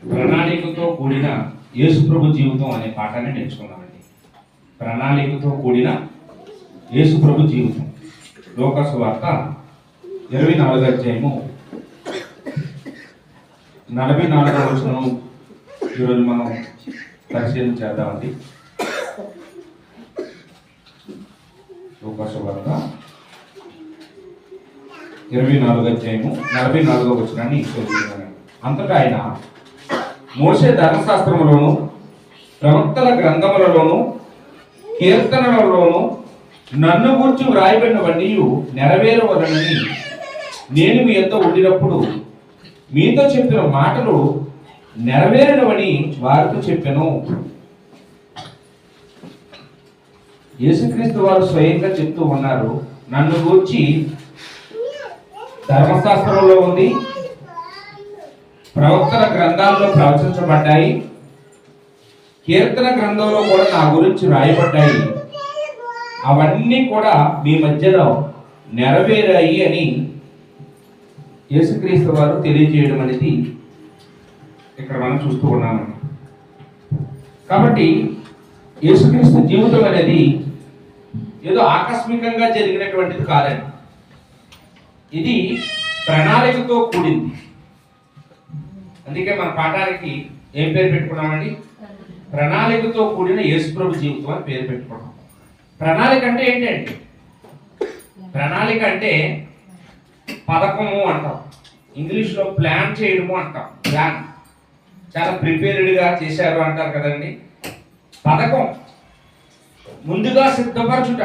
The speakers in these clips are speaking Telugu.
ప్రణాళికతో కూడిన యేసుప్రభు జీవితం అనే పాఠాన్ని నేర్చుకున్నామండి. ప్రణాళికతో కూడిన యేసుప్రభు జీవితం. లోకాసు వార్త 24వ అధ్యాయము 44వ వచనం ఈరోజు మనం పరిశీలన చేద్దామండి. లోకాసు వార్త 24వ అధ్యాయము 44వ వచనాన్ని చదువుతున్నాను. అంతటా ఆయన మోషే ధర్మశాస్త్రములోను ప్రవక్తల గ్రంథములలోను కీర్తనలలోను నన్ను గూర్చి వ్రాయబడినవన్నీ నెరవేరవలనని నేను మీ యొద్ద ఉండినప్పుడు మీతో చెప్పిన మాటలు నెరవేరినవని వారితో చెప్పాను. యేసుక్రీస్తు వారు స్వయంగా చెప్తూ ఉన్నారు, నన్ను గూర్చి ధర్మశాస్త్రంలో ఉంది, ప్రవక్తల గ్రంథాల్లో ప్రవచించబడ్డాయి, కీర్తన గ్రంథంలో కూడా నా గురించి రాయబడ్డాయి, అవన్నీ కూడా మీ మధ్యలో నెరవేరాయి అని యేసుక్రీస్తు వారు తెలియజేయడం అనేది ఇక్కడ మనం చూస్తూ ఉన్నామండి. కాబట్టి యేసుక్రీస్తు జీవితం అనేది ఏదో ఆకస్మికంగా జరిగినటువంటిది కాదండి. ఇది ప్రణాళికతో కూడింది. అందుకే మన పాఠానికి ఏం పేరు పెట్టుకున్నామండి? ప్రణాళికతో కూడిన యేసుప్రభు జీవితం అని పేరు పెట్టుకున్నాం. ప్రణాళిక అంటే ఏంటండి? ప్రణాళిక అంటే పథకము అంటాం, ఇంగ్లీష్లో ప్లాన్ చేయడము అంటాం. ప్లాన్ చాలా ప్రిపేర్డ్గా చేశారు అంటారు కదండి. పథకం ముందుగా సిద్ధపరచుట,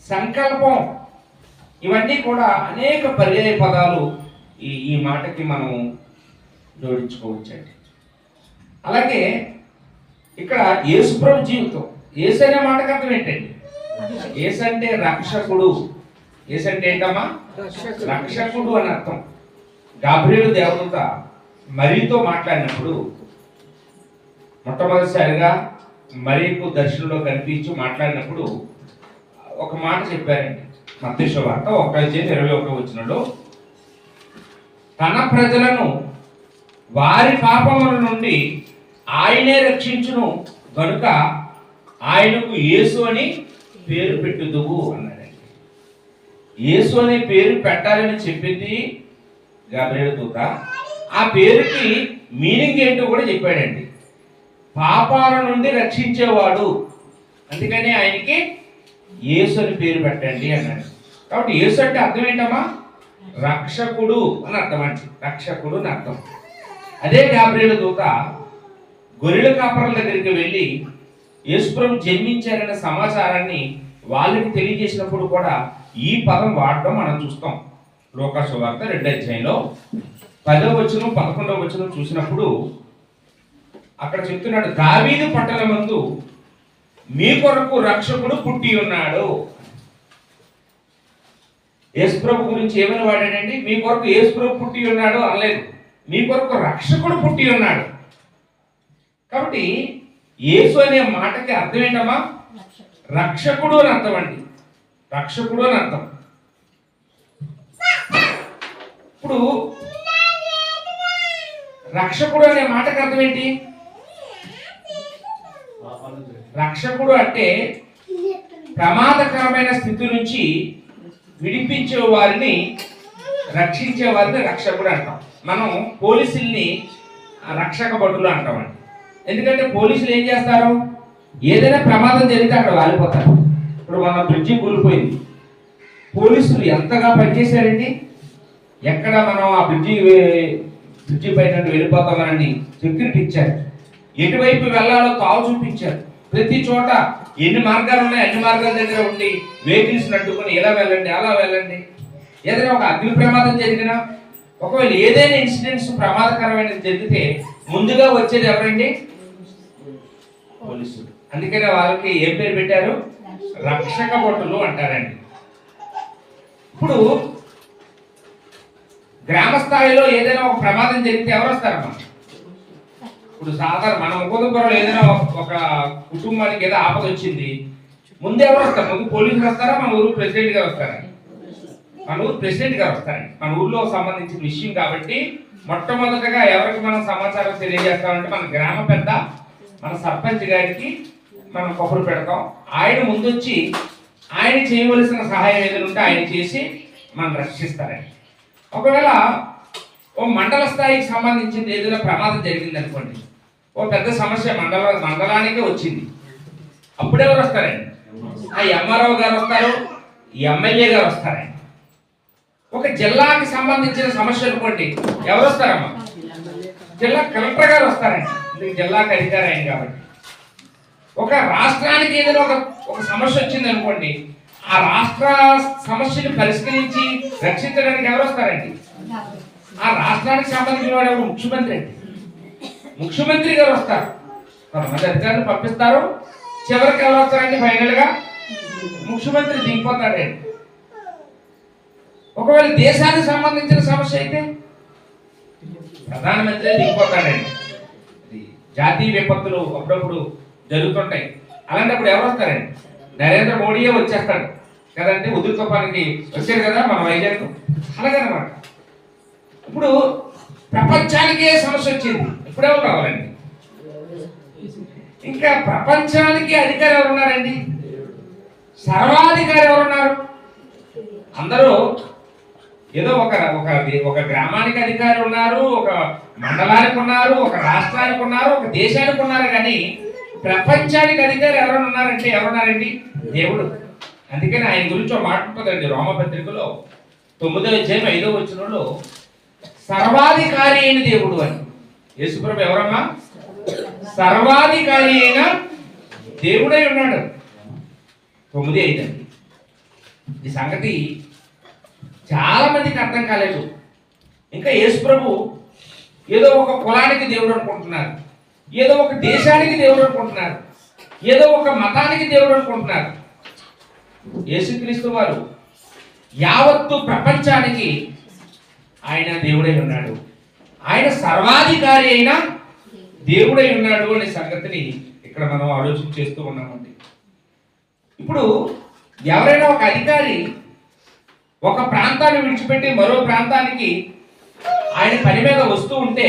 సంకల్పం, ఇవన్నీ కూడా అనేక పర్యాయ పదాలు ఈ మాటకి మనం జోడించుకోవచ్చండి. అలాగే ఇక్కడ యేసుప్రభు జీవితం, యేసు అనే మాటకు అర్థం ఏంటండి? యేసు అంటే రక్షకుడు. యేసు అంటే ఏంటమ్మా? రక్షకుడు అని అర్థం. గాబ్రియేలు దేవదూత మరియతో మాట్లాడినప్పుడు మొట్టమొదటిసారిగా మరియకు దర్శనంలో కనిపించి మాట్లాడినప్పుడు ఒక మాట చెప్పారండి. మత్తయి సువార్త 1:21 వచనంలో, తన ప్రజలను వారి పాపముల నుండి ఆయనే రక్షించును గనుక ఆయనకు యేసు అని పేరు పెట్టుదువు అన్నాడండి. యేసు అనే పేరు పెట్టాలని చెప్పింది గాబ్రియేలు దూత. ఆ పేరుకి మీనింగ్ ఏంటో కూడా చెప్పాడండి. పాపాల నుండి రక్షించేవాడు, అందుకని ఆయనకి యేసు అని పేరు పెట్టండి అన్నాడు. కాబట్టి యేసు అంటే అర్థం ఏంటమ్మా? రక్షకుడు అని అర్థం అండి. రక్షకుడు అని అర్థం. అదే గాబ్రియేలు దూత గొర్రెల కాపరుల దగ్గరికి వెళ్ళి యేసుప్రభు జన్మించారనే సమాచారాన్ని వాళ్ళకి తెలియజేసినప్పుడు కూడా ఈ పదం వాడడం మనం చూస్తాం. లోకాసు వార్త 2వ అధ్యాయంలో 10వ వచనం 11వ వచనం చూసినప్పుడు అక్కడ చెప్తున్నాడు, దావీదు పట్టణమందు మీ కొరకు రక్షకుడు పుట్టి ఉన్నాడు. యేసుప్రభు గురించి ఏమని వాడాడండి? మీ కొరకు యేసుప్రభు పుట్టి ఉన్నాడు అనలేదు, మీ కొరకు రక్షకుడు పుట్టి ఉన్నాడు. కాబట్టి యేసు అనే మాటకి అర్థం ఏంటమ్మా? రక్షకుడు అని అర్థం అండి. రక్షకుడు అని అర్థం. ఇప్పుడు రక్షకుడు అనే మాటకి అర్థం ఏంటి? రక్షకుడు అంటే ప్రమాదకరమైన స్థితి నుంచి విడిపించే వారిని, రక్షించే వారిని రక్షకుడు అంటాం. మనం పోలీసుల్ని రక్షక భటులు అంటామండి. ఎందుకంటే పోలీసులు ఏం చేస్తారు? ఏదైనా ప్రమాదం జరిగితే అక్కడ వాలిపోతారు. ఇప్పుడు మన బ్రిడ్జి కూలిపోయింది, పోలీసులు ఎంతగా పనిచేశారండి. ఎక్కడ మనం ఆ బ్రిడ్జి పైన వెళ్ళిపోతామని సెక్యూరిటీ ఇచ్చారు, ఎటువైపు వెళ్ళాలో తావు చూపించారు. ప్రతి చోట ఎన్ని మార్గాలు ఉన్నాయి అన్ని మార్గాల దగ్గర ఉండి వెహికల్స్ నట్టుకుని ఇలా వెళ్ళండి అలా వెళ్ళండి. ఏదైనా ఒక అగ్ని ప్రమాదం జరిగినా, ఒకవేళ ఏదైనా ఇన్సిడెంట్స్ ప్రమాదకరమైనది జరిగితే ముందుగా వచ్చేది ఎవరండి? పోలీసులు. అందుకనే వాళ్ళకి ఏం పేరు పెట్టారు? రక్షక భటులు అంటారండి. ఇప్పుడు గ్రామ స్థాయిలో ఏదైనా ఒక ప్రమాదం జరిగితే ఎవరు వస్తారమ్మా? ఇప్పుడు సాధారణ మన ముఖోదపురంలో ఏదైనా ఒక కుటుంబానికి ఏదో ఆపద వచ్చింది, ముందు ఎవరు వస్తారు? ముందు పోలీసులు వస్తారా, మన ఊరు ప్రెసిడెంట్ గారు వస్తారా? మన ఊరు ప్రెసిడెంట్ గారు వస్తారండి. మన ఊర్లో సంబంధించిన విషయం కాబట్టి మొట్టమొదటగా ఎవరికి మనం సమాచారం తెలియజేస్తామంటే మన గ్రామ పెద్ద, మన సర్పంచ్ గారికి మనం కబురు పెడతాం. ఆయన ముందొచ్చి ఆయన చేయవలసిన సహాయం ఏదైనా ఉంటే ఆయన చేసి మనం రక్షిస్తారండి. ఒకవేళ ఓ మండల స్థాయికి సంబంధించింది ఏదైనా ప్రమాదం జరిగింది అనుకోండి, ఓ పెద్ద సమస్య మండలానికే వచ్చింది, అప్పుడెవరు వస్తారండి? ఆ ఎంఆర్ఓ గారు వస్తారు, ఈ ఎమ్మెల్యే గారు వస్తారండి. ఒక జిల్లాకి సంబంధించిన సమస్య అనుకోండి, ఎవరు వస్తారమ్మా? జిల్లా కలెక్టర్ గారు వస్తారండి, జిల్లాకి అధికారి ఆయన కాబట్టి. ఒక రాష్ట్రానికి ఏదైనా ఒక సమస్య వచ్చింది అనుకోండి, ఆ రాష్ట్ర సమస్యను పరిష్కరించి రక్షించడానికి ఎవరు వస్తారండి? ఆ రాష్ట్రానికి సంబంధించిన వాడు ఎవరు? ముఖ్యమంత్రి అండి. ముఖ్యమంత్రి గారు వస్తారు, కొంతమంది అధికారులు పంపిస్తారు, చివరికి ఎవరు వస్తారండి? ఫైనల్ గా ముఖ్యమంత్రి దిగిపోతాడండి. ఒకవేళ దేశానికి సంబంధించిన సమస్య అయితే ప్రధానమంత్రి దిగిపోతాడండి. జాతీయ విపత్తులు అప్పుడప్పుడు జరుగుతుంటాయి, అలాంటప్పుడు ఎవరు వస్తారండి? నరేంద్ర మోడీయే వచ్చేస్తాడు కదండి. ఉదురు తుఫానికి వచ్చారు కదా మన వైజాగ్, అలాగనమాట. ఇప్పుడు ప్రపంచానికే సమస్య వచ్చింది, ఇప్పుడు ఎవరు రావాలండి? ఇంకా ప్రపంచానికి అధికారి ఎవరు ఉన్నారండి? సర్వాధికారి ఎవరున్నారు? అందరూ ఏదో ఒక గ్రామానికి అధికారి ఉన్నారు, ఒక మండలానికి ఉన్నారు, ఒక రాష్ట్రానికి ఉన్నారు, ఒక దేశానికి ఉన్నారు, కానీ ప్రపంచానికి అధికారి ఎవరైనా ఉన్నారంటే ఎవరున్నారండి? దేవుడు. అందుకని ఆయన గురించి ఒక మాట ఉంటుందండి రోమపత్రికలో 9వ అధ్యాయం 5వ వచనంలో, సర్వాధికారి అయిన దేవుడు అని. యేసుప్రభు ఎవరమ్మా? సర్వాధికారి అయిన దేవుడై ఉన్నాడు. 9:5 అండి. ఈ సంగతి చాలా మందికి అర్థం కాలేదు. ఇంకా యేసుప్రభు ఏదో ఒక కులానికి దేవుడు అనుకుంటున్నారు, ఏదో ఒక దేశానికి దేవుడు అనుకుంటున్నారు, ఏదో ఒక మతానికి దేవుడు అనుకుంటున్నారు. యేసుక్రీస్తు వారు యావత్తు ప్రపంచానికి ఆయన దేవుడై ఉన్నాడు. ఆయన సర్వాధికారి అయిన దేవుడై ఉన్నాడు అనే సంగతిని ఇక్కడ మనం ఆలోచన చేస్తూ ఉన్నామండి. ఇప్పుడు ఎవరైనా ఒక అధికారి ఒక ప్రాంతాన్ని విడిచిపెట్టి మరో ప్రాంతానికి ఆయన పని మీద వస్తూ ఉంటే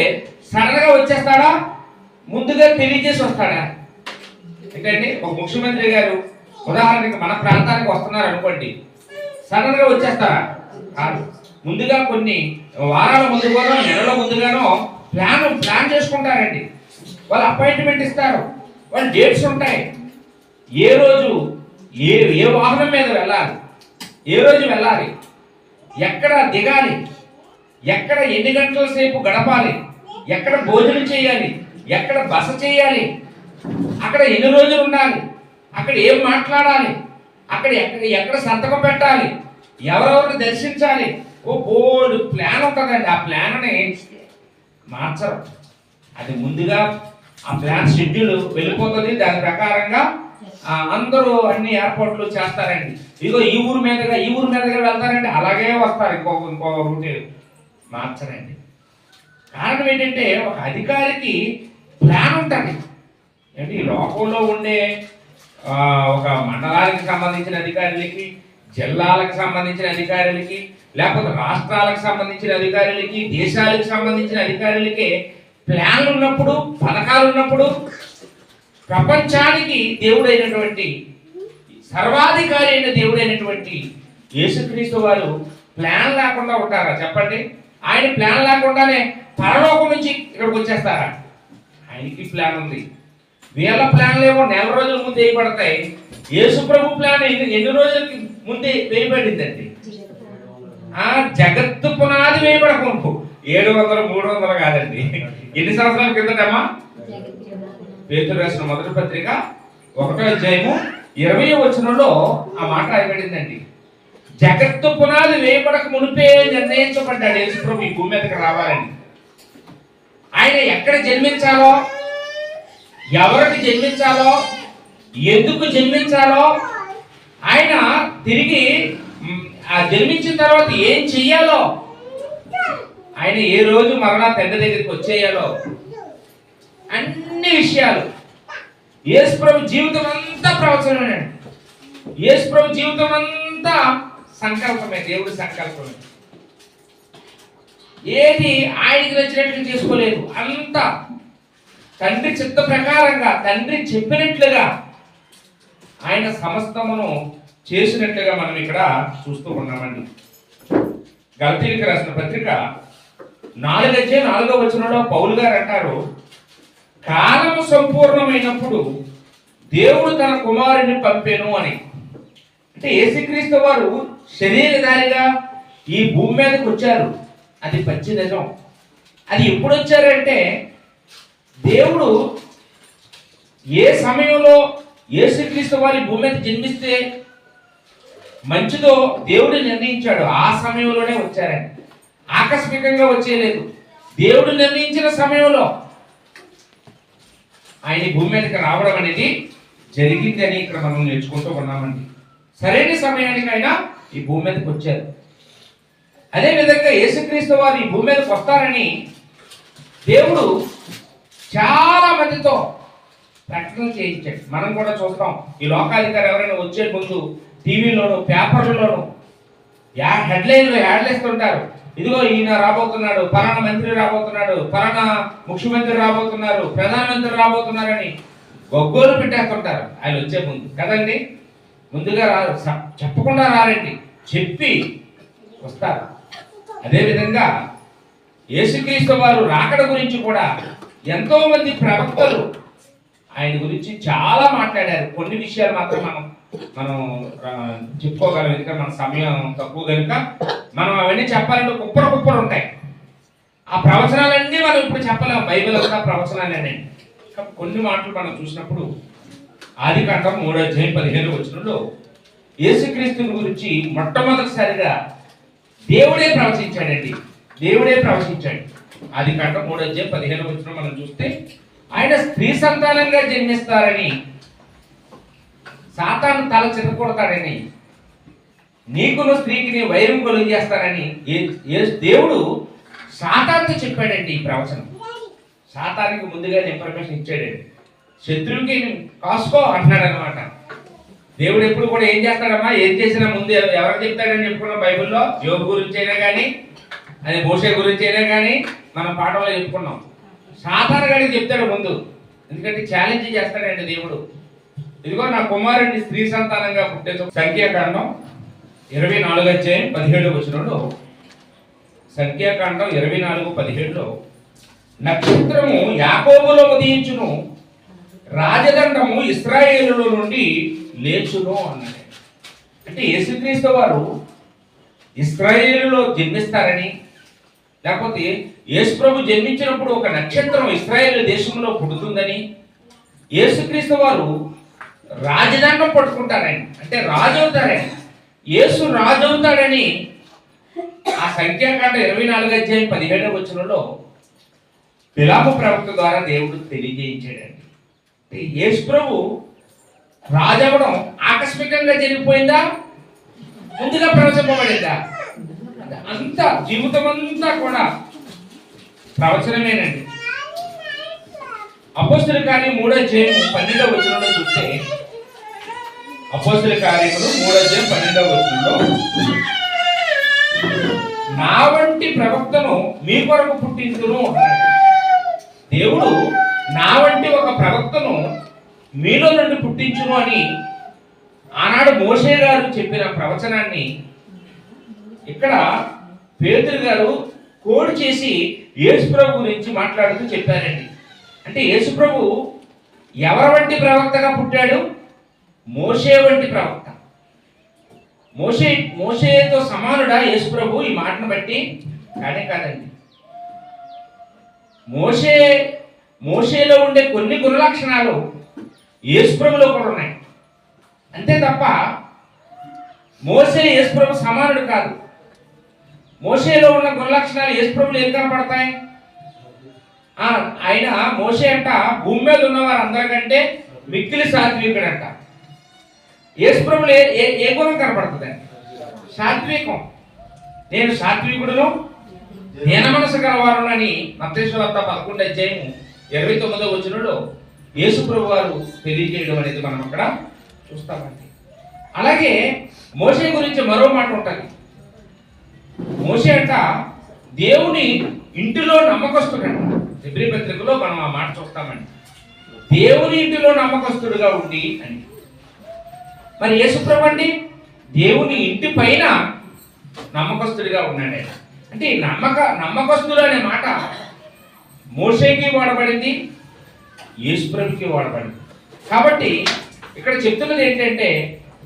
సడన్ గా వచ్చేస్తాడా? ముందుగా తెలియజేసి వస్తాడా? ఏంటండి, ఒక ముఖ్యమంత్రి గారు ఉదాహరణకి మన ప్రాంతానికి వస్తున్నారు అనుకోండి, సడన్ గా వచ్చేస్తారా? ముందుగా కొన్ని వారాల ముందుగానో నెలల ముందుగానో ప్లాన్ చేసుకుంటారండి. వాళ్ళు అపాయింట్మెంట్ ఇస్తారు, వాళ్ళు డేట్స్ ఉంటాయి, ఏ రోజు ఏ వాహనం మీద వెళ్ళాలి, ఏ రోజు వెళ్ళాలి, ఎక్కడ దిగాలి, ఎక్కడ ఎన్ని గంటల సేపు గడపాలి, ఎక్కడ భోజనం చేయాలి, ఎక్కడ బస చేయాలి, అక్కడ ఎన్ని రోజులు ఉండాలి, అక్కడ ఏం మాట్లాడాలి, అక్కడ ఎక్కడ సంతకం పెట్టాలి, ఎవరెవరిని దర్శించాలి, ఓ బోర్డు ప్లాన్ ఉంటుందండి. ఆ ప్లాన్ని మార్చరు, అది ముందుగా ఆ ప్లాన్ షెడ్యూల్ వెళ్ళిపోతుంది. దాని ప్రకారంగా అందరూ అన్ని ఏర్పాట్లు చేస్తారండి. ఇదిగో ఈ ఊరు మీదుగా వెళ్తారండి, అలాగే వస్తారు. ఇంకో రూట్ మార్చరండి. కారణం ఏంటంటే ఒక అధికారికి ప్లాన్ ఉంటుంది. ఏంటి, ఈ లోకంలో ఉండే ఒక మండలానికి సంబంధించిన అధికారులకి, జిల్లాలకు సంబంధించిన అధికారులకి, లేకపోతే రాష్ట్రాలకు సంబంధించిన అధికారులకి, దేశాలకు సంబంధించిన అధికారులకి ప్లాన్లు ఉన్నప్పుడు, పథకాలు ఉన్నప్పుడు, ప్రపంచానికి దేవుడైనటువంటి సర్వాధికారి అయిన దేవుడైనటువంటి యేసుక్రీస్తు వారు ప్లాన్ లేకుండా ఉంటారా చెప్పండి? ఆయన ప్లాన్ లేకుండానే పరలోకం నుంచి ఇక్కడికి వచ్చేస్తారా? ఆయనకి ప్లాన్ ఉంది. వీళ్ళ ప్లాన్లు ఏమో నెల రోజుల ముందు వేయబడతాయి. యేసు ప్రభు ప్లాన్ ఎన్ని రోజులకి ముందే వేయబడిందండి? జగత్తు పునాది వేయబడకు 700 300 కాదండి. ఎన్ని సంవత్సరాల కిందటమ్మా? పేతురు రాసిన మొదటి పత్రిక 1వ అధ్యాయము 20వ వచనంలో ఆ మాట రాయబడిందండి. జగత్తు పునాది వేయబడక మునిపే నిర్ణయించబడ్డాడు యేసు ప్రభు ఈ భూమి మీదకి రావాలని. ఆయన ఎక్కడ జన్మించాలో, ఎవరికి జన్మించాలో, ఎందుకు జన్మించాలో, ఆయన తిరిగి జన్మించిన తర్వాత ఏం చెయ్యాలో, ఆయన ఏ రోజు మరలా తండ్రి దగ్గరికి వచ్చేయాలో, అన్ని విషయాలు యేసు ప్రభు జీవితం అంతా ప్రవచనమేనండి. యేసు ప్రభు జీవితం అంతా సంకల్పమే, దేవుడి సంకల్పమే. ఏది ఆయనకి నచ్చినట్లు చేసుకోలేదు, అంతా తండ్రి చిత్త ప్రకారంగా, తండ్రి చెప్పినట్లుగా ఆయన సమస్తమును చేసినట్లుగా మనం ఇక్కడ చూస్తూ ఉన్నామండి. గలతీయులకు రాసిన పత్రిక 4:4 పౌలు గారు అంటారు, కాలము సంపూర్ణమైనప్పుడు దేవుడు తన కుమారుని పంపెను అని. అంటే యేసుక్రీస్తు వారు శరీరధారిగా ఈ భూమి మీదకి వచ్చారు, అది పచ్చి నిజం. అది ఎప్పుడు వచ్చారంటే, దేవుడు ఏ సమయంలో యేసుక్రీస్తు వారి భూమి మీద జన్మిస్తే మంచిదో దేవుడు నిర్ణయించాడు, ఆ సమయంలోనే వచ్చారండి. ఆకస్మికంగా వచ్చేయలేదు, దేవుడు నిర్ణయించిన సమయంలో ఆయన భూమి మీదకి రావడం అనేది జరిగింది అని ఇక్కడ మనం నేర్చుకుంటూ ఉన్నామండి. సరైన సమయానికి ఆయన ఈ భూమి మీదకి వచ్చారు. అదేవిధంగా యేసుక్రీస్తు వారు ఈ భూమి మీదకి వస్తారని దేవుడు చాలా మందితో ప్రకటన చేయించాడు. మనం కూడా చూస్తాం, ఈ లోకాధికారి ఎవరైనా వచ్చే ముందు టీవీలోను పేపర్లలోను హెడ్లైన్లో యాడ్లేస్తుంటారు, ఇదిగో ఈయన రాబోతున్నాడు, పలానా మంత్రి రాబోతున్నాడు, పలానా ముఖ్యమంత్రి రాబోతున్నారు, ప్రధానమంత్రి రాబోతున్నారని గొగ్గోలు పెట్టేస్తుంటారు ఆయన వచ్చే ముందు కదండి. ముందుగా రారు, చెప్పకుండా రారండి, చెప్పి వస్తారు. అదేవిధంగా యేసుక్రీస్తు వారు రాకడ గురించి కూడా ఎంతో మంది ప్రవక్తలు ఆయన గురించి చాలా మాట్లాడారు. కొన్ని విషయాలు మాత్రం మనం చెప్పుకోగలం, ఎందుకంటే మన సమయం తక్కువ కనుక మనం అవన్నీ చెప్పాలంటే కుప్పలు ఉంటాయి. ఆ ప్రవచనాలన్నీ మనం ఇప్పుడు చెప్పలేము, బైబిల్ అంతా ప్రవచనాలనే. కొన్ని మాటలు మనం చూసినప్పుడు ఆదికాండం 3:15 యేసుక్రీస్తుని గురించి మొట్టమొదటిసారిగా దేవుడే ప్రవచించాడండి. దేవుడే ప్రవచించాడు. ఆదికాండం 3:15 మనం చూస్తే, ఆయన స్త్రీ సంతానంగా జన్మిస్తారని, సాతాను తల చితకొడతాడని, నీకును స్త్రీకి వైరం కొలుగు చేస్తారని దేవుడు సాతానుతో చెప్పాడండి. ఈ ప్రవచనం సాతానికి ముందుగా ఇన్ఫర్మేషన్ ఇచ్చాడండి. శత్రువుకి కాసుకో అంటున్నాడు అనమాట. దేవుడు ఎప్పుడు కూడా ఏం చేస్తాడమ్మా, ఏం చేసినా ముందు ఎవరికి చెప్తాడని చెప్పుకున్నాం బైబిల్లో. యోబు గురించి అయినా కానీ, అది మోషే గురించి అయినా కానీ మనం పాఠంలో చెప్పుకున్నాం. సాతాను గారికి చెప్తాడు ముందు, ఎందుకంటే ఛాలెంజ్ చేస్తాడండి దేవుడు. ఇదిగో నా కుమారుడిని స్త్రీ సంతానంగా పుట్టే. సంఖ్యాకాండం 24:17 సంఖ్యాకాండం 24:17 నక్షత్రము యాకోబులో ఉదయించును, రాజదండము ఇశ్రాయేలులో నుండి లేచును అన్నాడు. అంటే యేసుక్రీస్తు వారు ఇశ్రాయేలులో జన్మిస్తారని, లేకపోతే యేసుప్రభు జన్మించినప్పుడు ఒక నక్షత్రం ఇశ్రాయేలు దేశంలో పుడుతుందని, యేసుక్రీస్తు వారు రాజదండం పట్టుకుంటారని, అంటే రాజు అవుతారని, యేసు రాజు అవుతాడని ఆ సంఖ్యాకాండ 24:17 బిలాము ప్రవక్త ద్వారా దేవుడు తెలియజేయించాడండి. యేసు ప్రభు రాజవడం ఆకస్మికంగా జరిగిపోయిందా, ముందుగా ప్రవచింపబడిందా? అంతా జీవితం అంతా కూడా ప్రవచనమేనండి. అపోస్తుల కార్యం 3:12 చూస్తే, అపోస్తుల కార్యములు 3:12 నా వంటి ప్రవక్తను మీ కొరకు పుట్టించును అన్నాడు. దేవుడు నా వంటి ఒక ప్రవక్తను మీలో నుండి పుట్టించును అని ఆనాడు మోషే గారు చెప్పిన ప్రవచనాన్ని ఇక్కడ పేతురు గారు కోడ్ చేసి యేసుప్రభు గురించి మాట్లాడుతూ చెప్పారండి. అంటే యేసుప్రభు ఎవరి వంటి ప్రవక్తగా పుట్టాడు? మోషే వంటి ప్రవక్త. మోషేతో సమానుడా యేసుప్రభు? ఈ మాటను బట్టి కానే కాదండి. మోషేలో ఉండే కొన్ని గుణలక్షణాలు యేసుప్రభులో కూడా ఉన్నాయి, అంతే తప్ప మోషే యేసుప్రభు సమానుడు కాదు. మోషేలో ఉన్న గుణలక్షణాలు యేసుప్రభులో ఏం కనపడతాయి? ఆయన మోషే అంట భూమి మీద ఉన్న వారు అందరికంటే మిక్కిలి సాత్వికుడంట. యేసుప్రభులో ఏ గుణం కనపడుతుంది? సాత్వికం. నేను సాత్వికుడును, దీన మనసు గలవారు అని మత్తయి సువార్త 11:29 యేసుప్రభు వారు తెలియజేయడం అనేది మనం అక్కడ చూస్తామండి. అలాగే మోషే గురించి మరో మాట ఉంటుంది. మోషే అంట దేవుని ఇంటిలో నమ్మకస్తుడంట. హెబ్రీ పత్రికలో మనం ఆ మాట చూస్తామండి, దేవుని ఇంటిలో నమ్మకస్తుడుగా ఉండి అని. మరి యేసుప్రభు అండి దేవుని ఇంటి పైన నమ్మకస్తుడిగా ఉన్నాడు. అంటే నమ్మకస్తుడు అనే మాట మోషేకి వాడబడింది, యేసుప్రభుకి వాడబడింది. కాబట్టి ఇక్కడ చెప్తున్నది ఏంటంటే,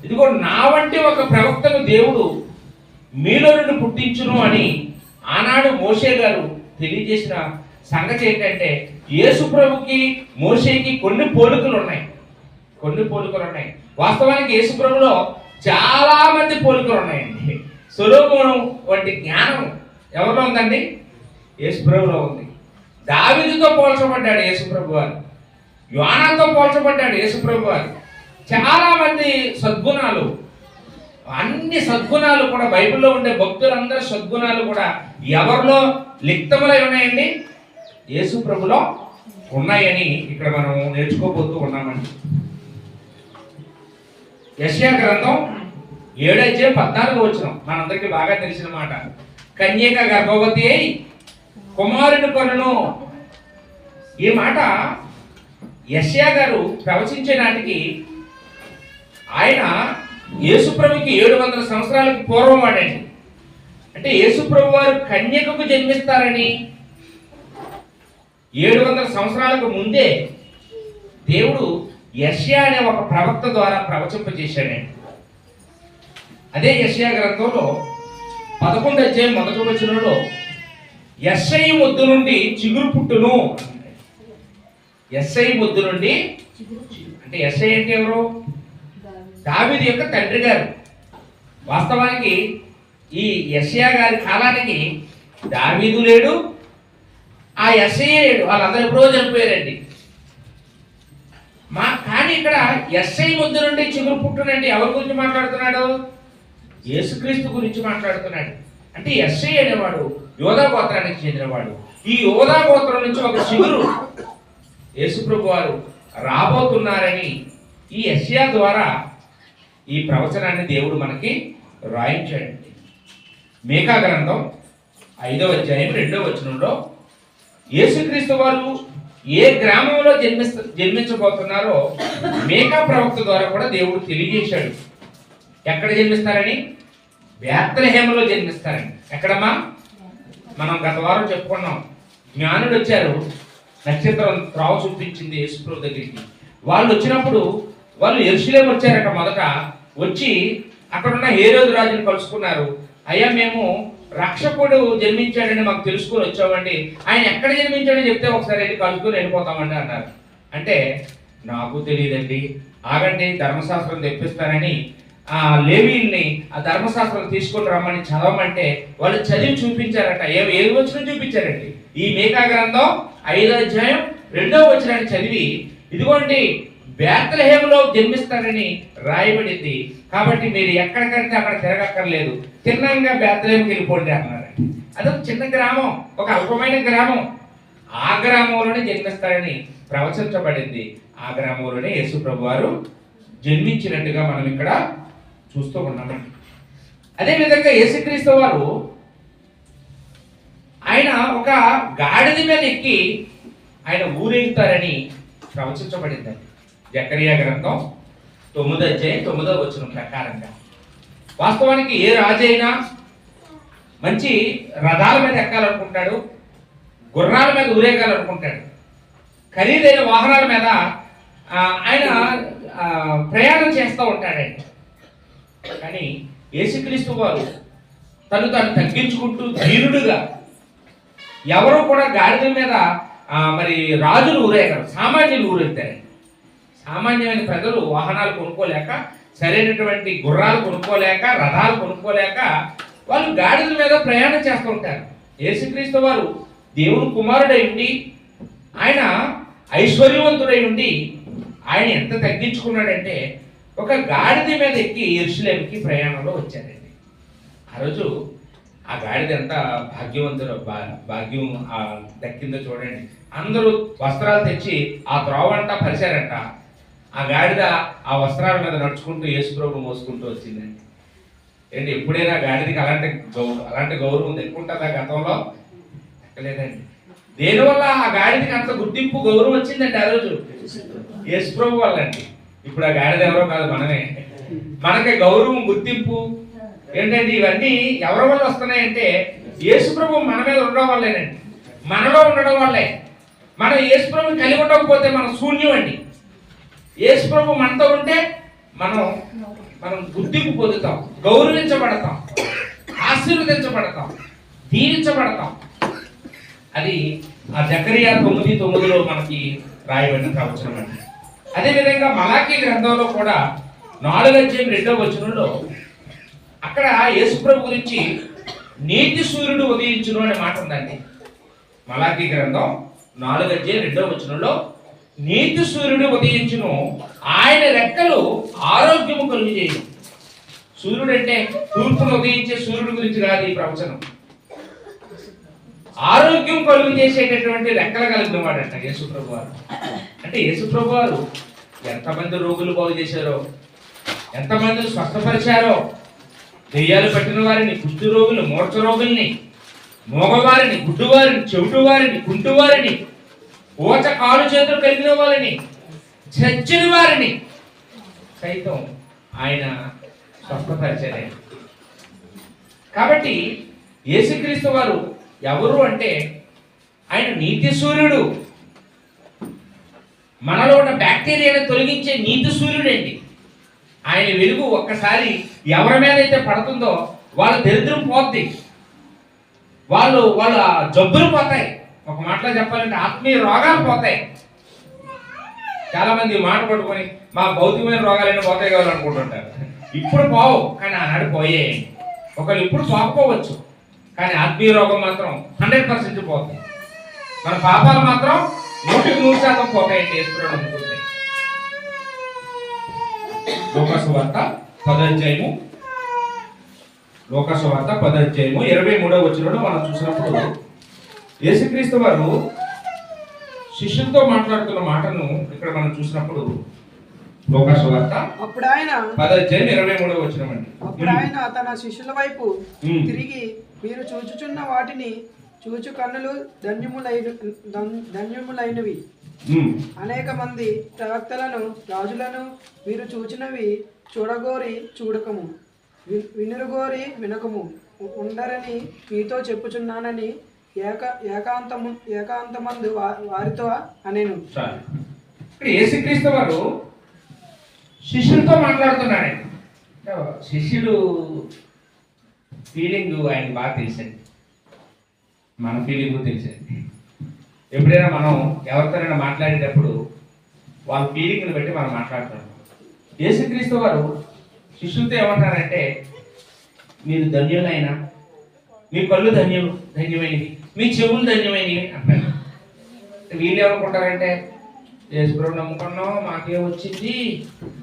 ఇదిగో నా వంటి ఒక ప్రవక్తను దేవుడు మీలో నుండి పుట్టించును అని ఆనాడు మోషే గారు తెలియజేసిన సంగతి ఏంటంటే, యేసుప్రభుకి మోషేకి కొన్ని పోలికలు ఉన్నాయి. వాస్తవానికి యేసుప్రభులో చాలా మంది పోలికలు ఉన్నాయండి. సొలొమోను వంటి జ్ఞానం ఎవరిలో ఉందండి? యేసుప్రభులో ఉంది. దావీదుతో పోల్చబడ్డాడు యేసుప్రభు వారు, యోనాతో పోల్చబడ్డాడు యేసుప్రభు వారు. చాలా మంది సద్గుణాలు, అన్ని సద్గుణాలు కూడా బైబిల్లో ఉండే భక్తులందరి సద్గుణాలు కూడా ఎవరిలో లిప్తములై ఉన్నాయండి? యేసుప్రభులో ఉన్నాయని ఇక్కడ మనం నేర్చుకోబోతూ ఉన్నామండి. యెషయా గ్రంథం 7:14 మనందరికీ బాగా తెలిసిన మాట. కన్యక గర్భవతి అయి కుమారుని కొనను. ఈ మాట యెషయా గారు ప్రవచించే నాటికి ఆయన యేసుప్రభుకి 700 సంవత్సరాలకు పూర్వం వాడండి. అంటే యేసుప్రభు వారు కన్యకకు జన్మిస్తారని 700 సంవత్సరాలకు ముందే దేవుడు యెషయా అనే ఒక ప్రవక్త ద్వారా ప్రవచింపజేశాడండి. అదే యెషయా గ్రంథంలో 11:1 యెషయి ముద్దు నుండి చిగురు పుట్టును. యెషయి ముద్దు నుండి, అంటే యెషయి అంటే ఎవరు? దావీదు యొక్క తండ్రి గారు. వాస్తవానికి ఈ యెషయా గారి కాలానికి దావీదు లేడు, ఆ యెషయి లేడు, వాళ్ళందరూ ఎప్పుడో చనిపోయారండి. కానీ ఇక్కడ యెషయి ముద్దు నుండి చిగురు పుట్టునండి ఎవరి గురించి మాట్లాడుతున్నాడు? యేసుక్రీస్తు గురించి మాట్లాడుతున్నాడు. అంటే యెషయి అనేవాడు యోధా గోత్రానికి చెందినవాడు. ఈ యోధా గోత్రం నుంచి ఒక చిగురు యేసుప్రభు వారు రాబోతున్నారని ఈ యెషయా ద్వారా ఈ ప్రవచనాన్ని దేవుడు మనకి రాయించాడండి. మీకా గ్రంథం 5:2 యేసుక్రీస్తు వారు ఏ గ్రామంలో జన్మించబోతున్నారో మీకా ప్రవక్త ద్వారా కూడా దేవుడు తెలియజేశాడు. ఎక్కడ జన్మిస్తారని? బేత్లెహేములో జన్మిస్తారని. ఎక్కడమ్మా? మనం గత వారం చెప్పుకున్నాం, జ్ఞానులు వచ్చారు, నక్షత్రం త్రావ చూపించింది యేసుప్రభు దగ్గరికి. వాళ్ళు వచ్చినప్పుడు వాళ్ళు యెరూషలేము వచ్చారట. మొదట వచ్చి అక్కడున్న హేరోదు రాజుని కలుసుకున్నారు. అయ్యా, మేము రక్షకుడు జన్మించాడని మాకు తెలుసుకుని వచ్చామండి, ఆయన ఎక్కడ జన్మించాడని చెప్తే ఒకసారి వెళ్ళి కలుసుకుని వెళ్ళిపోతామండి అన్నారు. అంటే నాకు తెలియదండి, ఆగండి ధర్మశాస్త్రం తెప్పిస్తానని ఆ లేవీల్ని ఆ ధర్మశాస్త్రం తీసుకొని రమ్మని చదవమంటే వాళ్ళు చదివి చూపించారట. ఏది వచ్చినా చూపించారండి. ఈ మీకా గ్రంథం 5:2 చదివి, ఇదిగోండి బేత్లెహేములో జన్మిస్తారని రాయబడింది, కాబట్టి మీరు ఎక్కడికంటే అక్కడ తిరగక్కర్లేదు, తిన్నంగా బేత్లెహేముకి వెళ్ళిపోండి అన్నారండి. అదొక చిన్న గ్రామం, ఒక అల్పమైన గ్రామం. ఆ గ్రామంలోనే జన్మిస్తారని ప్రవచించబడింది. ఆ గ్రామంలోనే యేసుప్రభు వారు జన్మించినట్టుగా మనం ఇక్కడ చూస్తూ ఉన్నామండి. అదేవిధంగా యేసుక్రీస్తు వారు ఆయన ఒక గాడిద మీద ఎక్కి ఆయన ఊరేగుతారని ప్రవచించబడిందండి. జకరియా గ్రంథం 9:9 ప్రకారంగా. వాస్తవానికి ఏ రాజైనా మంచి రథాల మీద ఎక్కాలనుకుంటాడు, గుర్రాల మీద ఊరేగాలనుకుంటాడు, ఖరీదైన వాహనాల మీద ఆయన ప్రయాణం చేస్తూ ఉంటాడండి. కానీ యేసుక్రీస్తు వారు తను తగ్గించుకుంటూ ధీరుడుగా, ఎవరు కూడా గాడిద మీద మరి రాజులు ఊరేగారు, సామాన్యులు ఊరెళ్తారండి. సామాన్యమైన ప్రజలు వాహనాలు కొనుక్కోలేక, సరైనటువంటి గుర్రాలు కొనుక్కోలేక, రథాలు కొనుక్కోలేక వాళ్ళు గాడిదల మీద ప్రయాణం చేస్తూ ఉంటారు. యేసుక్రీస్తు వారు దేవుని కుమారుడై ఉండి, ఆయన ఐశ్వర్యవంతుడై ఉండి, ఆయన ఎంత తగ్గించుకున్నాడంటే ఒక గాడిద మీద ఎక్కి యెరూషలేముకి ప్రయాణంలో వచ్చారండి. ఆ రోజు ఆ గాడిద ఎంత భాగ్యం దక్కిందో చూడండి. అందరూ వస్త్రాలు తెచ్చి ఆ త్రోవంట పరిచారంట. ఆ గాడిద ఆ వస్త్రాల మీద నడుచుకుంటూ యేసుప్రభు మోసుకుంటూ వచ్చిందండి. ఏంటి ఎప్పుడైనా గాడిదకి అలాంటి గౌరవం ఎక్కుంటుందా గతంలో? లేదండి. దేనివల్ల ఆ గాడిదకి అంత గుర్తింపు గౌరవం వచ్చిందండి ఆ రోజు? యేసుప్రభు వల్ల అండి. ఇప్పుడు ఆ గాడిద ఎవరో కాదు, మనమే. మనకి గౌరవం గుర్తింపు ఏంటండి ఇవన్నీ ఎవరి వల్ల వస్తున్నాయంటే యేసుప్రభు మన మీద ఉండడం వల్లేనండి, మనలో ఉండడం వల్లే. మనం యేసుప్రభు కలిగి ఉండకపోతే మనం శూన్యం అండి. యేసుప్రభు మనతో ఉంటే మనం గుర్తింపు పొందుతాం, గౌరవించబడతాం, ఆశీర్వదించబడతాం, దీవించబడతాం. అది ఆ జకరియా 9:9 మనకి రాయబడిన ప్రవచనం అండి. అదేవిధంగా మలాకీ గ్రంథంలో కూడా 4:2 అక్కడ యేసుప్రభు గురించి నీతి సూర్యుడు ఉదయించును అనే మాట ఉందండి. మలాకీ గ్రంథం 4:2 నీతి సూర్యుడు ఉదయించును, ఆయన రెక్కలు ఆరోగ్యము కలుగు చేయను. సూర్యుడు అంటే తూర్పును ఉదయించే సూర్యుడు గురించి కాదు ఈ ప్రవచనం. ఆరోగ్యం కలుగు చేసేటటువంటి రెక్కలు కలిగిన వాడంట యేసుప్రభు వారు. అంటే యేసుప్రభు వారు ఎంతమంది రోగులు బాగు చేశారో, ఎంతమందిని స్వస్థపరిచారో, దెయ్యాలు పట్టిన వారిని, కుష్టి రోగులు, మూర్ఛ రోగుల్ని, మోగవారిని, గుడ్డువారిని, చెవిటివారిని, కుంటువారిని, ఓచ కాలు చేతులు కలిగిన వారిని, చచ్చిన వారిని సైతం ఆయన స్వస్థపరిచారే. కాబట్టి యేసుక్రీస్తు వారు ఎవరు అంటే ఆయన నీతి సూర్యుడు. మనలో ఉన్న బ్యాక్టీరియాను తొలగించే నీతి సూర్యుడు అండి. ఆయన వెలుగు ఒక్కసారి ఎవరి మీద అయితే పడుతుందో వాళ్ళ దరిద్రం పోద్ది, వాళ్ళ జబ్బులు పోతాయి. ఒక మాటలో చెప్పాలంటే ఆత్మీయ రోగాలు పోతాయి. చాలా మంది మాట పట్టుకొని మా భౌతికమైన రోగాలన్నీ పోతాయి కావాలనుకుంటుంటారు. ఇప్పుడు పోవు, కానీ ఆనాడు పోయే. ఒకళ్ళు ఇప్పుడు పోకపోవచ్చు, కానీ ఆత్మీయ రోగం మాత్రం 100% పోతాయి. మన పాపాలు మాత్రం 100% పోతాయండి యేసుప్రభువుని నమ్ముకుంటే. లోకాసువార్త 10:23 మనం చూసినప్పుడు యేసుక్రీస్తు వారు శిష్యులతో మాట్లాడుతున్న మాటను ఇక్కడ మనం చూసినప్పుడు లోకాసువార్త అప్పుడు ఆయన 10:23 అండి. అప్పుడు ఆయన తన శిష్యుల వైపు తిరిగి, మీరు చూచుచున్న వాటిని చూచు కన్నులు ధన్యములైనవి. అనేక మంది ప్రవక్తలను, రాజులను మీరు చూచినవి చూడగోరి చూడకము, వినురుగోరి వినకము ఉండరని మీతో చెప్పుచున్నానని ఏకాంతమందు వారితో అనేను. యేసుక్రీస్తు వారు శిష్యులతో మాట్లాడుతున్నాడండి. శిష్యులు ఫీలింగ్ ఆయన బాగా తెలుసండి, మన ఫీలింగ్ తెలుసండి. ఎప్పుడైనా మనం ఎవరితోనైనా మాట్లాడేటప్పుడు వాళ్ళ ఫీలింగ్ని బట్టి మనం మాట్లాడుతున్నాం. యేసుక్రీస్తు వారు శిష్యులతో ఏమంటారంటే, మీరు ధన్యులైనా, మీ కళ్ళు ధన్యమైనవి, మీ చెవులు ధన్యమైనవి అంటారు. వీళ్ళు ఏమనుకుంటారంటే, యేసుప్రభు నమ్ముకున్నాం మాకేం వచ్చింది,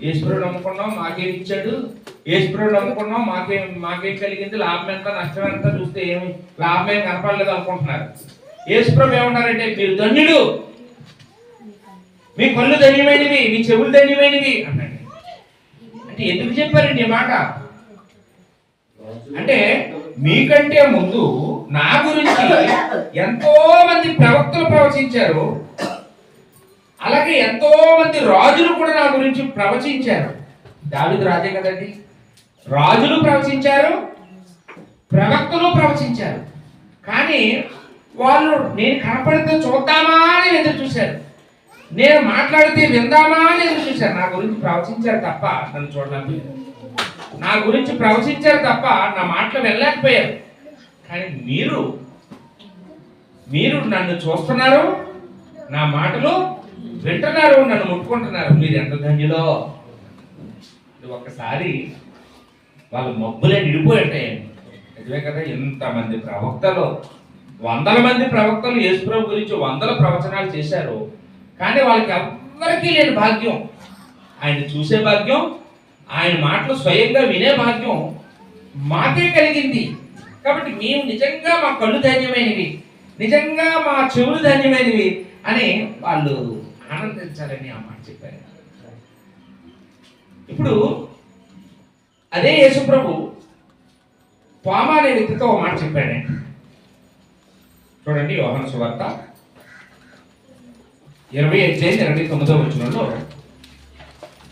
యేసుప్రభు నమ్ముకున్నాం మాకేం ఇచ్చాడు, యేసుప్రభు నమ్ముకున్నాం మాకేం కలిగింది, లాభం ఎంత నష్టం ఎంత చూస్తే ఏమి లాభం ఏం కనపడలేదు అనుకుంటున్నారు. యేసుప్రభు ఏమన్నారంటే, మీరు ధన్యుడు, మీ కళ్ళు ధన్యమైనవి, మీ చెవులు ధన్యమైనవి అన్నాడు. అంటే ఎందుకు చెప్పారండి ఈ మాట అంటే, మీకంటే ముందు నా గురించి ఎంతో మంది ప్రవక్తలు ప్రవచించారు, అలాగే ఎంతో మంది రాజులు కూడా నా గురించి ప్రవచించారు. దావీదు రాజే కదండి. రాజులు ప్రవచించారు, ప్రవక్తలు ప్రవచించారు. కానీ వాళ్ళు నేను కనపడితే చూద్దామా అని ఎదురు చూశారు, నేను మాట్లాడితే విందామా అని ఎదురు చూశారు. నా గురించి ప్రవచించారు తప్ప నన్ను చూడలేకపోయారు, నా గురించి ప్రవచించారు తప్ప నా మాటలు వెళ్ళలేకపోయారు. కానీ మీరు నన్ను చూస్తున్నారు, నా మాటలు వింటున్నారు, నన్ను ముట్టుకుంటున్నారు. మీరు ఎంత ధన్యులో. ఒక్కసారి వాళ్ళ మబ్బులే నిడిపోయి ఉంటాయండి. నిజమే కదా, ఎంతమంది ప్రవక్తలు, 100 మంది ప్రవక్తలు యేసుప్రభు గురించి 100 ప్రవచనాలు చేశారు. కానీ వాళ్ళకి ఎవ్వరికీ లేని భాగ్యం, ఆయన చూసే భాగ్యం, ఆయన మాటలు స్వయంగా వినే భాగ్యం మాకే కలిగింది. కాబట్టి మేము నిజంగా మా కళ్ళు ధన్యమైనవి, నిజంగా మా చెవులు ధన్యమైనవి అని వాళ్ళు ఆనందించాలని ఆ మాట చెప్పారు. ఇప్పుడు అదే యేసు ప్రభు తోమా అనే వ్యక్తితో ఒక మాట చెప్పాడండి. చూడండి, యోహాను సువార్త 20:29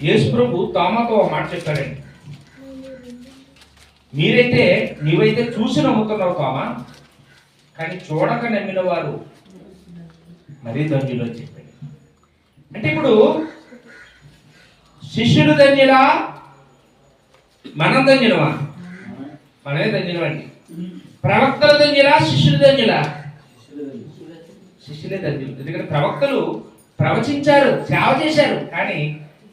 యేసు ప్రభు తోమాతో ఒక మాట చెప్పాడండి. నీవైతే చూసి నమ్ముతున్నావు తోమా, కానీ చూడక నమ్మిన వారు మరీ ధన్యులు అని చెప్పాడు. అంటే ఇప్పుడు శిష్యులు ధన్యులా, మనం ధన్యులమా? మనమే ధన్యులమండి. ప్రవక్తలు ధన్యులా, శిష్యులు ధన్యులా? శిష్యులే ధన్యులు. ఎందుకంటే ప్రవక్తలు ప్రవచించారు, సేవ చేశారు, కానీ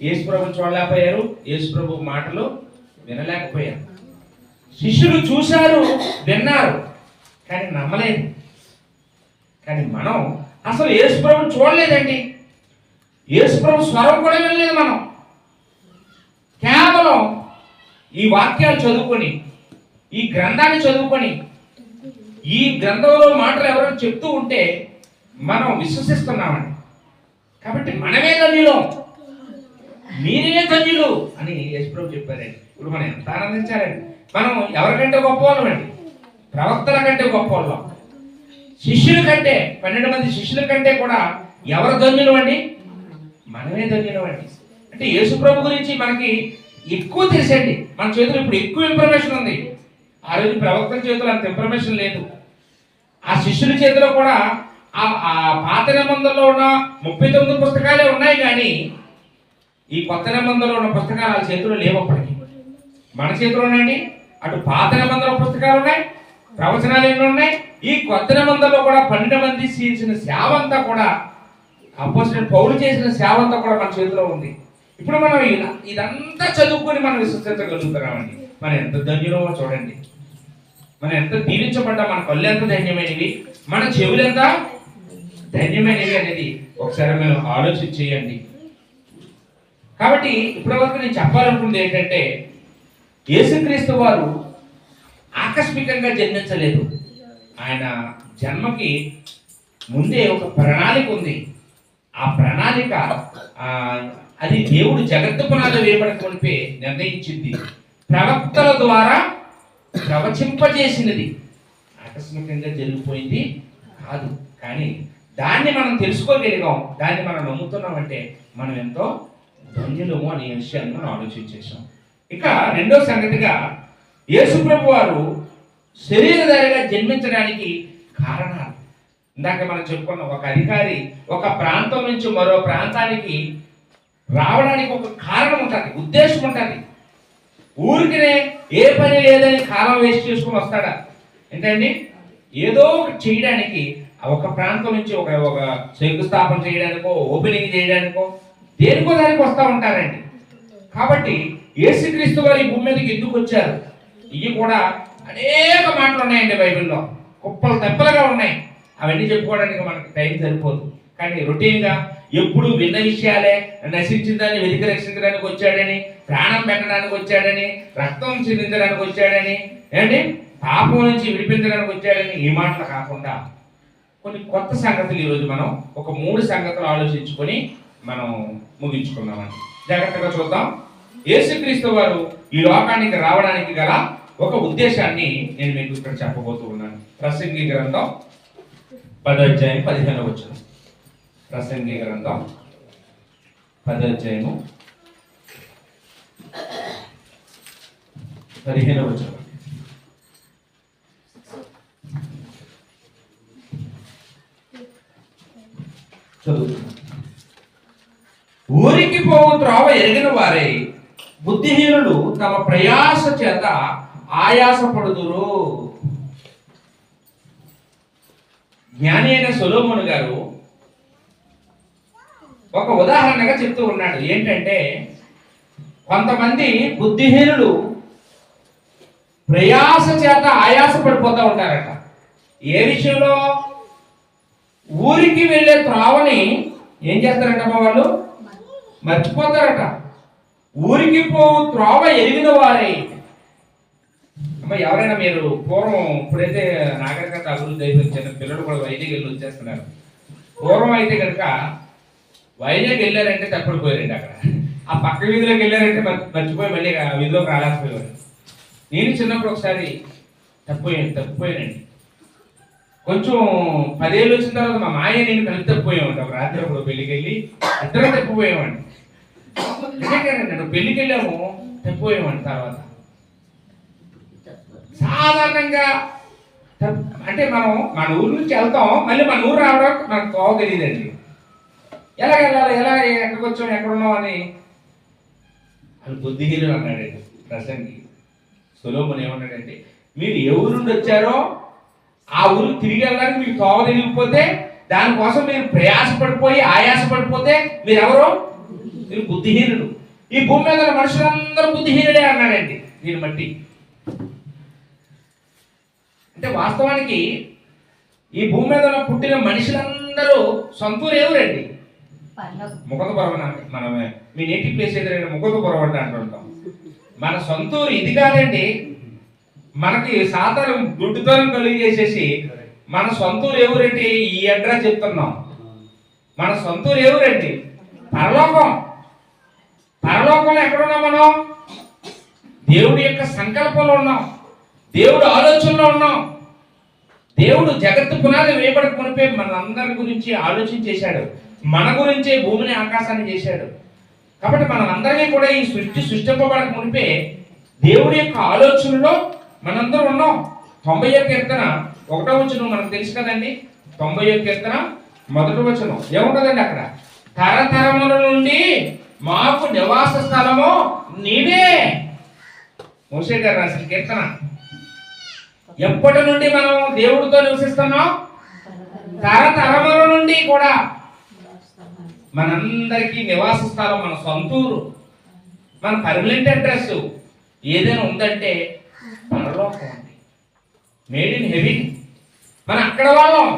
యేసు ప్రభు చూడలేకపోయారు, యేసు ప్రభు మాటలు వినలేకపోయారు. శిష్యులు చూశారు, విన్నారు, కానీ నమ్మలేదు. కానీ మనం అసలు యేసు ప్రభుని చూడలేదండి. యేసు ప్రభు స్వరం కూడా వినలేదు. మనం కేవలం ఈ వాక్యాలు చదువుకొని, ఈ గ్రంథాన్ని చదువుకొని, ఈ గ్రంథంలో మాటలు ఎవరైనా చెప్తూ ఉంటే మనం విశ్వసిస్తున్నామండి. కాబట్టి మనమే ధన్యులు, మీరే ధన్యులు అని యేసు ప్రభు చెప్పారండి. ఇప్పుడు మనం ఎంత ఆనందించాలండి. మనం ఎవరికంటే గొప్పవాళ్ళం అండి? ప్రవక్తల కంటే గొప్పవాళ్ళం. శిష్యుల కంటే, 12 మంది శిష్యుల కంటే కూడా ఎవరు ధన్యులు అండి? మనమే ధన్యులు అండి. అంటే యేసు ప్రభు గురించి మనకి ఎక్కువ తెలుసండి. మన చేతిలో ఇప్పుడు ఎక్కువ ఇన్ఫర్మేషన్ ఉంది. ఆ రోజు ప్రవక్తల చేతిలో అంత ఇన్ఫర్మేషన్ లేదు. ఆ శిష్యుల చేతిలో కూడా ఆ పాత నిబంధనలో ఉన్న 39 పుస్తకాలే ఉన్నాయి, కానీ ఈ కొత్త నిబంధనలో ఉన్న పుస్తకాలు వాళ్ళ చేతిలో లేవు. అప్పటికి మన చేతిలో ఉన్నాయండి. అటు పాత నిబంధనల పుస్తకాలు ఉన్నాయి, ప్రవచనాలు ఎన్నో ఉన్నాయి. ఈ కొత్త నిబంధనలో కూడా 12 మంది చేసిన సేవ అంతా కూడా, అపోస్తలుడైన పౌలు చేసిన సేవ అంతా కూడా మన చేతిలో ఉంది. ఇప్పుడు మనం ఇదంతా చదువుకొని మనం విశ్వసించగలుగుతున్నామండి. మనం ఎంత ధన్యులమో చూడండి. మనం ఎంత దీవించబడ్డా, మన కళ్ళు ఎంత ధన్యమైనవి, మన చెవులు ఎంత ధన్యమైనవి అనేది ఒకసారి మనం ఆలోచన చేయండి. కాబట్టి ఇప్పటివరకు నేను చెప్పాలనుకుంది ఏంటంటే, యేసుక్రీస్తు వారు ఆకస్మికంగా జన్మించలేదు. ఆయన జన్మకి ముందే ఒక ప్రణాళిక ఉంది. ఆ ప్రణాళిక అది దేవుడు జగత్తు పునాది వేయబడకొనిపే నిర్ణయించింది. ప్రవక్తల ద్వారా ప్రవచింపజేసినది. ఆకస్మికంగా జరిగిపోయింది కాదు. కానీ దాన్ని మనం తెలుసుకోగలిగాం, దాన్ని మనం నమ్ముతున్నామంటే మనం ఎంతో ధన్యులము అనే విషయాన్ని మనం ఆలోచించేసాం. ఇక రెండో సంగతిగా, యేసు ప్రభు వారు శరీరధారిగా జన్మించడానికి కారణాలు ఇందాక మనం చెప్పుకున్నాం. ఒక అధికారి ఒక ప్రాంతం నుంచి మరో ప్రాంతానికి రావడానికి ఒక కారణం ఉంటుంది, ఉద్దేశం ఉంటుంది. ఊరికినే ఏ పని లేదని కాలం వేస్ట్ చేసుకుని వస్తాడా? ఏంటండి, ఏదో ఒకటి చేయడానికి ఒక ప్రాంతం నుంచి ఒక శంకుస్థాపన చేయడానికో, ఓపెనింగ్ చేయడానికో, దేనికో దానికి వస్తూ ఉంటారండి. కాబట్టి యేసుక్రీస్తు వారు ఈ భూమి మీదకి ఎందుకు వచ్చారు? ఇవి కూడా అనేక మాటలు ఉన్నాయండి బైబిల్లో, కుప్పలు తెప్పలుగా ఉన్నాయి. అవన్నీ చెప్పుకోవడానికి మనకి టైం సరిపోదు. కానీ రొటీన్గా ఎప్పుడు విన్న విషయాలే, నశించిన దాన్ని వెతికి రక్షించడానికి వచ్చాడని, ప్రాణం పెట్టడానికి వచ్చాడని, రక్తం చెందించడానికి వచ్చాడని, ఏంటి పాపం నుంచి విడిపించడానికి వచ్చాడని, ఈ మాటలు కాకుండా కొన్ని కొత్త సంగతులు ఈరోజు మనం ఒక 3 సంగతులు ఆలోచించుకొని మనం ముగించుకున్నామని జాగ్రత్తగా చూద్దాం. యేసుక్రీస్తు వారు ఈ లోకానికి రావడానికి గల ఒక ఉద్దేశాన్ని నేను మీకు ఇక్కడ చెప్పబోతూ ఉన్నాను. ప్రసంగి గ్రంథం 10:15. ప్రసంగి గ్రంథం 10:15. చదువుతున్నా. ఊరికి పోవు త్రోవ ఎరిగిన వారే బుద్ధిహీనులు తమ ప్రయాస చేత ఆయాసపడుదురు. జ్ఞాని అయిన సొలొమోను గారు ఒక ఉదాహరణగా చెప్తూ ఉన్నాడు. ఏంటంటే, కొంతమంది బుద్ధిహీనులు ప్రయాస చేత ఆయాస పడిపోతూ ఉంటారట. ఏ విషయంలో? ఊరికి వెళ్ళే త్రోవని ఏం చేస్తారట వాళ్ళు? మర్చిపోతారట. ఊరికి పోవు త్రోవ ఎరిగిన వారే. అమ్మ, ఎవరైనా మీరు పూర్వం, ఇప్పుడైతే నాగరికత అభివృద్ధి అయిపోయింది, పిల్లలు కూడా వైజాగ్ వెళ్ళి వచ్చేస్తున్నారు. పూర్వం అయితే కనుక వైజాగ్ వెళ్ళారంటే తప్పడిపోయారండి. అక్కడ ఆ పక్క వీధిలోకి వెళ్ళారంటే మర్చిపోయి మళ్ళీ ఆ వీధిలోకి రాలేకపోయేవారు. నేను చిన్నప్పుడు ఒకసారి తప్పిపోయానండి. కొంచెం 10 ఏళ్ళు వచ్చిన తర్వాత మా మాయ నేను కలిపి తప్పిపోయామండి. ఒక రాత్రి అప్పుడు పెళ్లికి వెళ్ళి ఇద్దరు తప్పిపోయామండి. నిజంగానండి, పెళ్లికి వెళ్ళాము తప్పిపోయామండి. తర్వాత సాధారణంగా అంటే మనం మన ఊరు నుంచి వెళ్తాం, మళ్ళీ మన ఊరు రావడం మనకు తోవ తెలియదండి. ఎలా వెళ్ళాలి, ఎలా ఎక్కడికి వచ్చాం, ఎక్కడున్నాం అని. అది బుద్ధిహీనులు అన్నాడండి ప్రసంగి. సొలొమోను ఏమన్నాడంటే, మీరు ఏ ఊరు నుండి వచ్చారో ఆ ఊరు తిరిగి వెళ్ళడానికి మీకు తోవ తెలియకపోతే, దానికోసం మీరు ప్రయాసపడిపోయి ఆయాసపడిపోతే మీరెవరు? మీరు బుద్ధిహీనుడు. ఈ భూమి మీద మనుషులందరూ బుద్ధిహీనుడే అన్నాడండి దీన్ని బట్టి. అంటే వాస్తవానికి ఈ భూమి మీద పుట్టిన మనుషులందరూ సొంతూరు ఎవరండి? ముఖతపురం. మనమే మీ నేటివ్ ప్లేస్ ఏదైనా ముఖతపురం అంటే అంటుంటాం. మన సొంతూరు ఇది కాదండి. మనకి సాధారణ గుడ్డుతనం కలిగి చేసేసి మన సొంతూరు ఎవరంటే ఈ అడ్రస్ చెప్తున్నాం. మన సొంతూరు ఎవరంటే పరలోకం. పరలోకంలో ఎక్కడున్నాం మనం? దేవుడి యొక్క సంకల్పంలో ఉన్నాం, దేవుడు ఆలోచనలో ఉన్నాం. దేవుడు జగత్తు పునాది వేయబడక మునిపే మనందరి గురించి ఆలోచన చేశాడు. మన గురించే భూమిని ఆకాశాన్ని చేశాడు. కాబట్టి మనందరినీ కూడా ఈ సృష్టింపబడక మునిపే దేవుడి యొక్క ఆలోచనలో మనందరం ఉన్నాం. 90వ కీర్తన 1వ వచనం మనకు తెలుసు కదండి. 90వ కీర్తన 1వ వచనం ఏముంటదండి అక్కడ? తరతరముల నుండి మాకు నివాస స్థలము నీవే. మోషే గారు రాసిన కీర్తన. ఎప్పటి నుండి మనం దేవుడితో నివసిస్తున్నాం? తరతరముల నుండి కూడా మనందరికీ నివాస స్థలం, మన సొంతూరు, మన పర్మనెంట్ అడ్రస్ ఏదైనా ఉందంటే పరలోకం అండి. Made in heaven. మనం అక్కడ వాళ్ళం.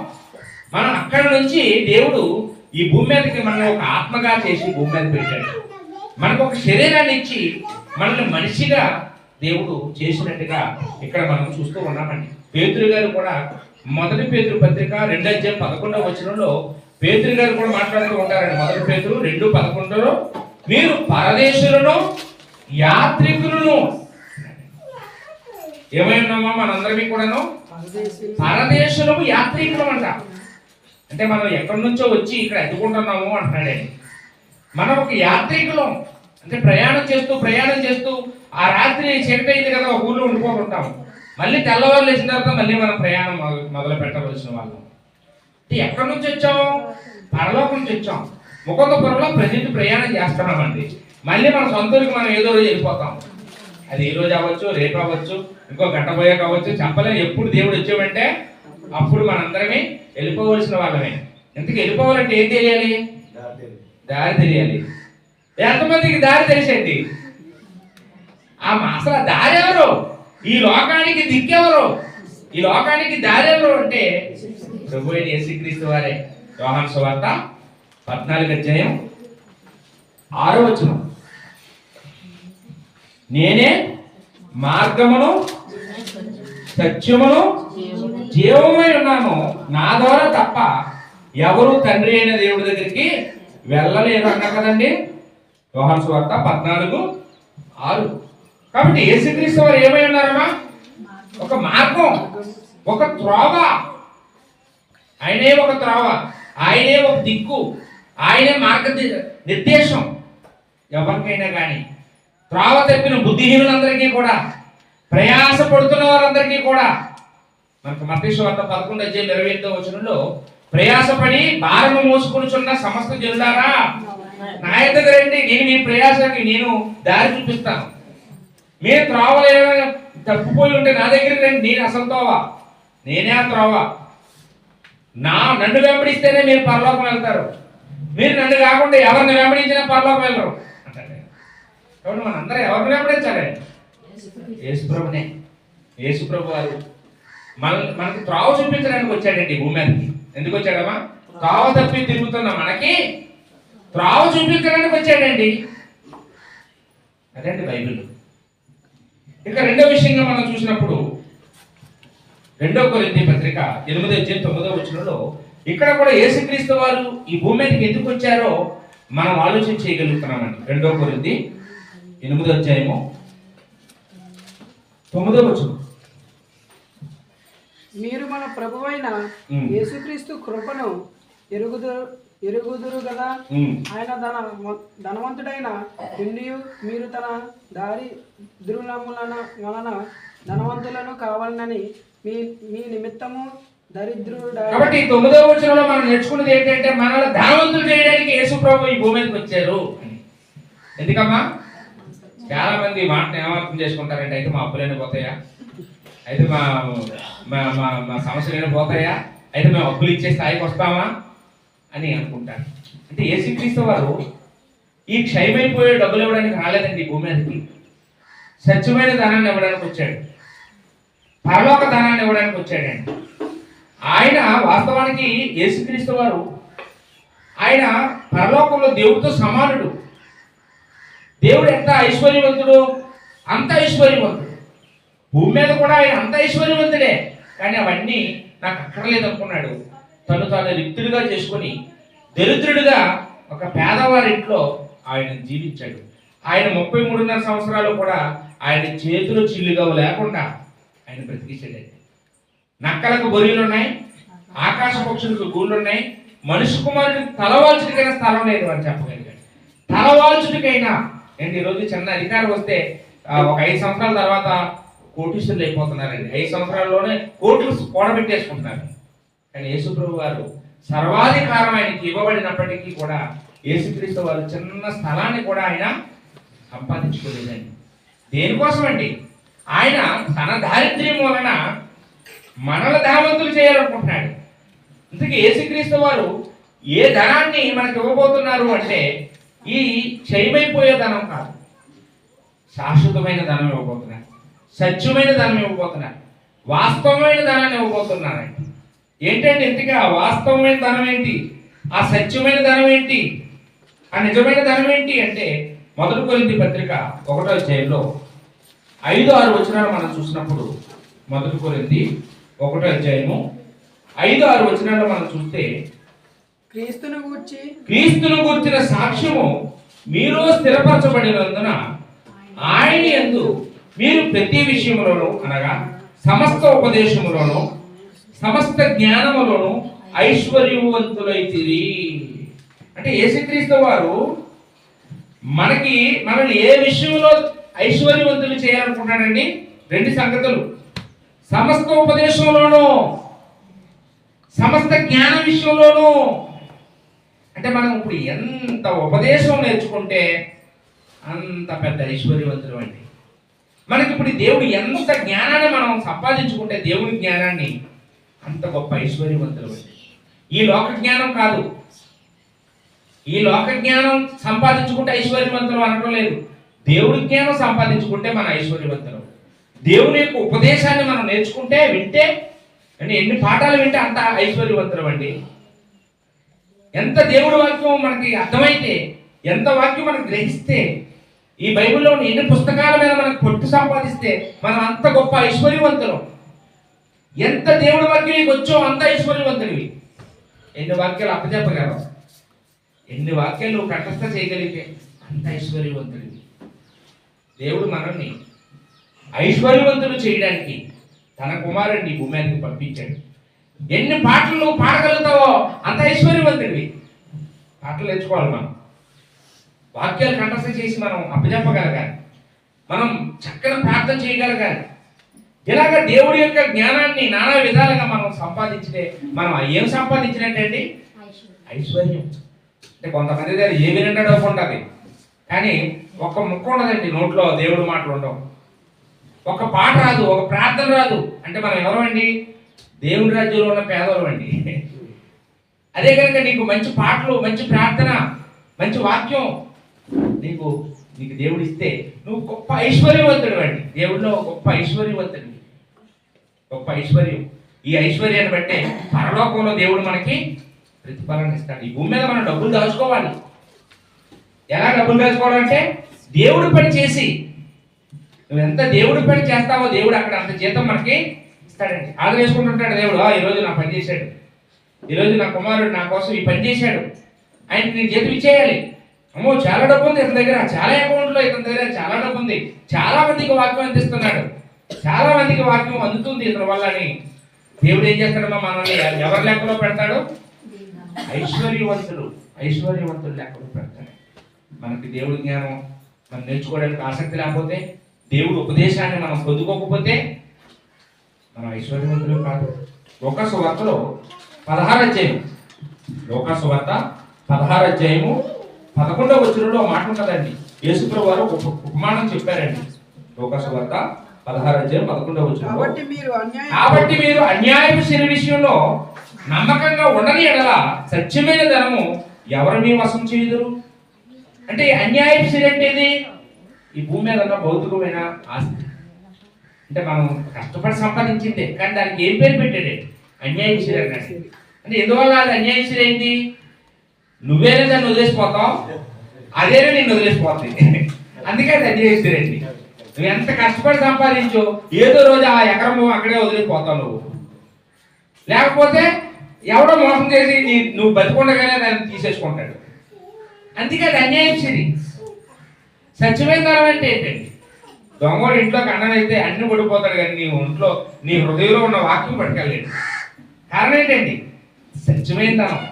మనం అక్కడ నుంచి దేవుడు ఈ భూమి మీదకి మనల్ని ఒక ఆత్మగా చేసి భూమి మీద పెట్టాడు. మనకు ఒక శరీరాన్ని ఇచ్చి మనల్ని మనిషిగా దేవుడు చేసినట్టుగా ఇక్కడ మనం చూస్తూ ఉన్నామండి. పేతురు గారు కూడా 1 పేతురు పత్రిక 2వ అధ్యాయం 11వ వచనంలో పేతురు గారు కూడా మాట్లాడుతూ ఉంటారండి. 1 పేతురు 2:11లో మీరు పరదేశులను యాత్రికులను. ఏమై ఉన్నామా మనందరికీ కూడాను? పరదేశులము యాత్రికులం అంట. అంటే మనం ఎక్కడి నుంచో వచ్చి ఇక్కడ ఎత్తుకుంటున్నాము అంటున్నాడండి. మనం ఒక యాత్రికులం. అంటే ప్రయాణం చేస్తూ ఆ రాత్రి చీకటి అయింది కదా, ఒక ఊళ్ళో ఉండిపోతుంటాం. మళ్ళీ తెల్లవారు లేచిన తర్వాత మళ్ళీ మనం ప్రయాణం మొదలు పెట్టవలసిన వాళ్ళం. ఎక్కడి నుంచి వచ్చాము? పరలోకం నుంచి వచ్చాం. ముఖతపురంలో ప్రజెంట్ ప్రయాణం చేస్తున్నామండి. మళ్ళీ మన సొంతూరికి మనం ఏదో రోజు వెళ్ళిపోతాం. అది ఈ రోజు అవ్వచ్చు, రేపు అవ్వచ్చు, ఇంకో గంట పోయాక అవ్వచ్చు, చెప్పలేం. ఎప్పుడు దేవుడు వచ్చామంటే అప్పుడు మనందరమే వెళ్ళిపోవలసిన వాళ్ళమే. ఎందుకు వెళ్ళిపోవాలంటే ఏం తెలియాలి? దారి తెలియాలి. ఎంతమందికి దారి తెలిసేంటి? అసలు దారి ఎవరు? ఈ లోకానికి దిక్కెవరు? ఈ లోకానికి దారి ఎవరు అంటే ప్రభు అయిన యేసుక్రీస్తు వారే. యోహాను సువార్త 14వ అధ్యాయం 6వ వచనం. నేనే మార్గమును సత్యమును జీవమై ఉన్నాను, నా ద్వారా తప్ప ఎవరు తండ్రి అయిన దేవుడి దగ్గరికి వెళ్ళలేరు అన్నా కదండి యోహాను సువార్త 14:6. కాబట్టి యేసుక్రీస్తు వారు ఏమై ఉన్నారమ్మా? ఒక మార్గం, ఒక త్రోవ. ఆయనే ఒక త్రోవ, ఆయనే ఒక దిక్కు, ఆయనే మార్గ నిర్దేశం ఎవరికైనా కానీ. త్రోవ తప్పిన బుద్ధిహీనులందరికీ కూడా, ప్రయాస పడుతున్న వారందరికీ కూడా. మనకు మత్తయి సువార్త 11వ అధ్యాయం 28వ వచనంలో ప్రయాసపడి భారము మోసుకొనుచున్న సమస్త జనులారా నా యొద్దకు రండి, నేను మీ ప్రయాసానికి నేను దారి చూపిస్తాను. మీరు త్రోవలు ఏమైనా తప్పిపోయి ఉంటే నా దగ్గరికి రండి, నేను అసలు త్రోవ, నేనే ఆ త్రోవ. నన్ను వెంబడిస్తేనే మీరు పరలోకం వెళ్తారు. మీరు నన్ను కాకుండా ఎవరిని వెంబడించినా పరలోకం వెళ్ళరు అంటే. కాబట్టి మనందరూ ఎవరిని వెంబడించాలి? యేసుప్రభునే. యేసుప్రభు వారు మనకి త్రోవ చూపించడానికి వచ్చాడండి భూమి మీదకి. ఎందుకు వచ్చాడమ్మా? త్రోవ తప్పి తిరుగుతున్న మనకి త్రోవ చూపించడానికి వచ్చాడండి. అదండి బైబిల్. ఇక రెండో విషయంగా మనం చూసినప్పుడు 2 కొరింథీ పత్రిక 8వ అధ్యాయం 9వ వచనంలో ఇక్కడ కూడా యేసుక్రీస్తు వారు ఈ భూమి మీదకి ఎందుకు వచ్చారో మనం ఆలోచన చేయగలుగుతున్నామండి. 2 కొరింథీ 8వ అధ్యాయము 9వ వచనం. మీరు మన ప్రభువైన యేసుక్రీస్తు కృపను ఎరుగుదురు కదా. ఆయన ధనవంతుడైన పుణ్యు మీరు తన దారిద్ర్యముల వలన ధనవంతులను కావాలని మీ నిమిత్తము దరిద్రుడ. కాబట్టి 9వ వచనంలో మనం నేర్చుకున్నది ఏంటంటే మనల్ని ధనవంతులు చేయడానికి యేసు ప్రభు ఈ భూమి మీదకి వచ్చారు. ఎందుకమ్మా? చాలా మంది ఈ మాటను ఏమర్థం చేసుకుంటారంటే, అయితే మా అప్పులైనా పోతాయా, అయితే మా మా సమస్యలైనా పోతాయా, అయితే మేము అప్పులు ఇచ్చే స్థాయికి వస్తామా అని అనుకుంటారు. అంటే యేసుక్రీస్తు వారు ఈ క్షయమైపోయే డబ్బులు ఇవ్వడానికి రాలేదండి ఈ భూమి మీదకి. సత్యమైన ధనాన్ని ఇవ్వడానికి వచ్చాడు, పరలోక ధనాన్ని ఇవ్వడానికి వచ్చాడండి. ఆయన వాస్తవానికి యేసుక్రీస్తు వారు ఆయన పరలోకంలో దేవుడితో సమానుడు. దేవుడు ఎంత ఐశ్వర్యవంతుడు, అంత ఐశ్వర్యవంతుడు. భూమి మీద కూడా ఆయన అంత ఐశ్వర్యవంతుడే. కానీ అవన్నీ నాకు అక్కర్లేదు అనుకున్నాడు. తాను రిక్తుడిగా చేసుకొని దరిద్రుడిగా ఒక పేదవారింట్లో ఆయన జీవించాడు. ఆయన 33.5 సంవత్సరాలు కూడా ఆయన చేతులు చిల్లుగా లేకుండా ఆయన బ్రతికించాడు. నక్కలకు బొరియలు ఉన్నాయి, ఆకాశ పక్షులకు గూళ్ళు ఉన్నాయి, మనిషి కుమారుడికి తలవాల్చుడికైనా స్థలం లేదు అని చెప్పగలిగాడు. తలవాల్చుడికైనా ఏంటి, ఈరోజు చిన్న అధికారం వస్తే ఒక 5 సంవత్సరాల తర్వాత కోటీశ్వరులు అయిపోతున్నారండి. 5 సంవత్సరాల్లోనే కోట్లు కూడబెట్టేసుకుంటున్నారు. కానీ యేసుప్రభు వారు సర్వాధికారం ఆయనకి ఇవ్వబడినప్పటికీ కూడా యేసుక్రీస్తు వారు చిన్న స్థలాన్ని కూడా ఆయన సంపాదించుకోలేదండి. దేనికోసం అండి? ఆయన తన దారిద్ర్యం వలన మనల ధనవంతులు చేయాలనుకుంటున్నాడు. ఇంతకీ యేసుక్రీస్తు వారు ఏ ధనాన్ని మనకు ఇవ్వబోతున్నారు అంటే, ఈ క్షయమైపోయే ధనం కాదు, శాశ్వతమైన ధనం ఇవ్వబోతున్నారు, సత్యమైన ధనం ఇవ్వబోతున్నారు, వాస్తవమైన ధనాన్ని ఇవ్వబోతున్నారండి. ఏంటంటే ఇంతకీ ఆ వాస్తవమైన ధనం ఏంటి, ఆ సత్యమైన ధనం ఏంటి, ఆ నిజమైన ధనం ఏంటి అంటే 1 కొరింథీ పత్రిక 1వ అధ్యాయంలో 5-6 వచనాలు మనం చూసినప్పుడు, 1 కొరింథీ 1వ అధ్యాయము 5-6 వచనాల్లో మనం చూస్తే, క్రీస్తును గూర్చిన సాక్ష్యము మీరు స్థిరపరచబడినందున ఆయన యందు మీరు ప్రతి విషయములోను, అనగా సమస్త ఉపదేశములోను సమస్త జ్ఞానములోను ఐశ్వర్యవంతులైతిరి. అంటే యేసుక్రీస్తు వారు మనల్ని ఏ విషయంలో ఐశ్వర్యవంతులు చేయాలనుకుంటున్నాడండి? 2 సంగతులు: సమస్త ఉపదేశంలోను, సమస్త జ్ఞాన విషయంలోను. అంటే మనం ఇప్పుడు ఎంత ఉపదేశం నేర్చుకుంటే అంత పెద్ద ఐశ్వర్యవంతులు అండి. మనకి ఇప్పుడు దేవుడు ఎంత జ్ఞానాన్ని మనం సంపాదించుకుంటే, దేవుని జ్ఞానాన్ని, అంత గొప్ప ఐశ్వర్యవంతులు అండి. ఈ లోక జ్ఞానం కాదు. ఈ లోక జ్ఞానం సంపాదించుకుంటే ఐశ్వర్యవంతులు అనడం లేదు. దేవుడి జ్ఞానం సంపాదించుకుంటే మన ఐశ్వర్యవంతులు. దేవుని యొక్క ఉపదేశాన్ని మనం నేర్చుకుంటే, వింటే, అంటే ఎన్ని పాఠాలు వింటే అంత ఐశ్వర్యవంతులు అండి. ఎంత దేవుడి వాక్యం మనకి అర్థమైతే, ఎంత వాక్యం మనం గ్రహిస్తే, ఈ బైబిల్లో ఎన్ని పుస్తకాల మీద మనకు పొట్టు సంపాదిస్తే మనం అంత గొప్ప ఐశ్వర్యవంతులు. ఎంత దేవుడి వాక్యం నీకు వచ్చో అంత ఐశ్వర్యవంతుడివి. ఎన్ని వాక్యాలు అప్పచెప్పగలవు, ఎన్ని వాక్యాలు నువ్వు కంఠస్థ చేయగలిగితే అంత ఐశ్వర్యవంతుడివి. దేవుడు మనల్ని ఐశ్వర్యవంతులు చేయడానికి తన కుమారుడిని భూమి మీదకి పంపించాడు. ఎన్ని పాటలు నువ్వు పాడగలుగుతావో అంత ఐశ్వర్యవంతుడివి. పాటలు నేర్చుకోవాలి, మనం వాక్యాలు కంఠస్థ చేసి మనం అప్పచెప్పగలగాలి, మనం చక్కని ప్రార్థన చేయగలగాలి. ఇలాగ దేవుడి యొక్క జ్ఞానాన్ని నానా విధాలుగా మనం సంపాదించితే మనం ఏం సంపాదించినట్టండి? ఐశ్వర్యం. అంటే కొంతమంది దగ్గర ఏ వినంటే డబ్బు ఉంటుంది, కానీ ఒక్క ముక్క ఉండదండి నోట్లో దేవుడి మాటలు ఉండవు, ఒక పాట రాదు, ఒక ప్రార్థన రాదు. అంటే మనం ఎవరండి? దేవుడి రాజ్యంలో ఉన్న పేదవాళ్ళం అండి. అదే కనుక నీకు మంచి పాటలు, మంచి ప్రార్థన, మంచి వాక్యం నీకు దేవుడు ఇస్తే నువ్వు గొప్ప ఐశ్వర్యవంతుడు అండి. దేవుడిలో గొప్ప ఐశ్వర్యవంతుడు, గొప్ప ఐశ్వర్యం. ఈ ఐశ్వర్యాన్ని బట్టే పరలోకంలో దేవుడు మనకి ప్రతిఫలాన్ని ఇస్తాడు. ఈ భూమి మీద మనం డబ్బులు దాచుకోవాలి. ఎలా డబ్బులు దాచుకోవాలంటే దేవుడి పని చేసి, నువ్వు ఎంత దేవుడి పని చేస్తావో దేవుడు అక్కడ అంత జీతం మనకి ఇస్తాడండి. ఆదర వేసుకుంటుంటాడు దేవుడు. ఈరోజు నా పని చేశాడు, ఈరోజు నా కుమారుడు నా కోసం ఈ పని చేశాడు, ఆయనకి నేను జీతం ఇచ్చేయాలి. అమ్మో చాలా డబ్బు ఉంది ఇతని దగ్గర, చాలా అకౌంట్లో ఇతని దగ్గర చాలా డబ్బు ఉంది, చాలా మందికి వాక్యం అందిస్తున్నాడు, చాలా మందికి వాక్యం అందుతుంది ఇతని వల్ల అని దేవుడు ఏం చేస్తాడమ్మా? మనల్ని ఎవరి లెక్కలో పెడతాడు? ఐశ్వర్యవంతులు లెక్కలో పెడతాడు. మనకి దేవుడి జ్ఞానం మనం నేర్చుకోవడానికి ఆసక్తి లేకపోతే, దేవుడు ఉపదేశాన్ని మనం పొందుకోకపోతే మనం ఐశ్వర్యవంతులు కాదు. లోకాసు వార్తలో 16వ అధ్యాయం, లోకాసు వార్త 16వ అధ్యాయము 11వ వచనంలో మాట ఉంటుందండి. యేసుప్రభువు వారు ఒక ఉపమానం చెప్పారండి. లోకాసు వార్త 16వ అధ్యాయం 11వ వచనంలో, కాబట్టి మీరు అన్యాయపు సిరి విషయంలో నమ్మకంగా ఉండని ఎడల సత్యమైన ధనము ఎవరు మీ వశం చేయుదురు? అంటే అన్యాయపు సిరి అంటే ఇది ఈ భూమి మీద ఉన్న భౌతికమైన ఆస్తి, అంటే మనం కష్టపడి సంపాదించిందే, కానీ దానికి ఏం పేరు పెట్టాడే? అన్యాయపు సిరి అన్నాడు. అంటే ఎందువల్ల అది అన్యాయపు సిరి అయింది? నువ్వేనే దాన్ని వదిలేసిపోతావు, అదేనే నిన్ను వదిలేసిపోతుంది. అందుకే అది అన్యాయపు సిరి అండి. నువ్వు ఎంత కష్టపడి సంపాదించో ఏదో రోజు ఆ ఎకరం అక్కడే వదిలిపోతావు నువ్వు. లేకపోతే ఎవడో మోసం చేసి నువ్వు బతికుండగానే దాన్ని తీసేసుకుంటాడు. అందుకే అది అన్యాయం సిరి. సత్యమైన ధనం అంటే ఏంటండి? దొంగోడు ఇంట్లోకి అన్నం అయితే అన్ని పడిపోతాడు, కానీ నీ ఒంట్లో నీ హృదయంలో ఉన్న వాక్యం పట్టుకెళ్ళలేడు. కారణం ఏంటండి? సత్యమైన ధనం.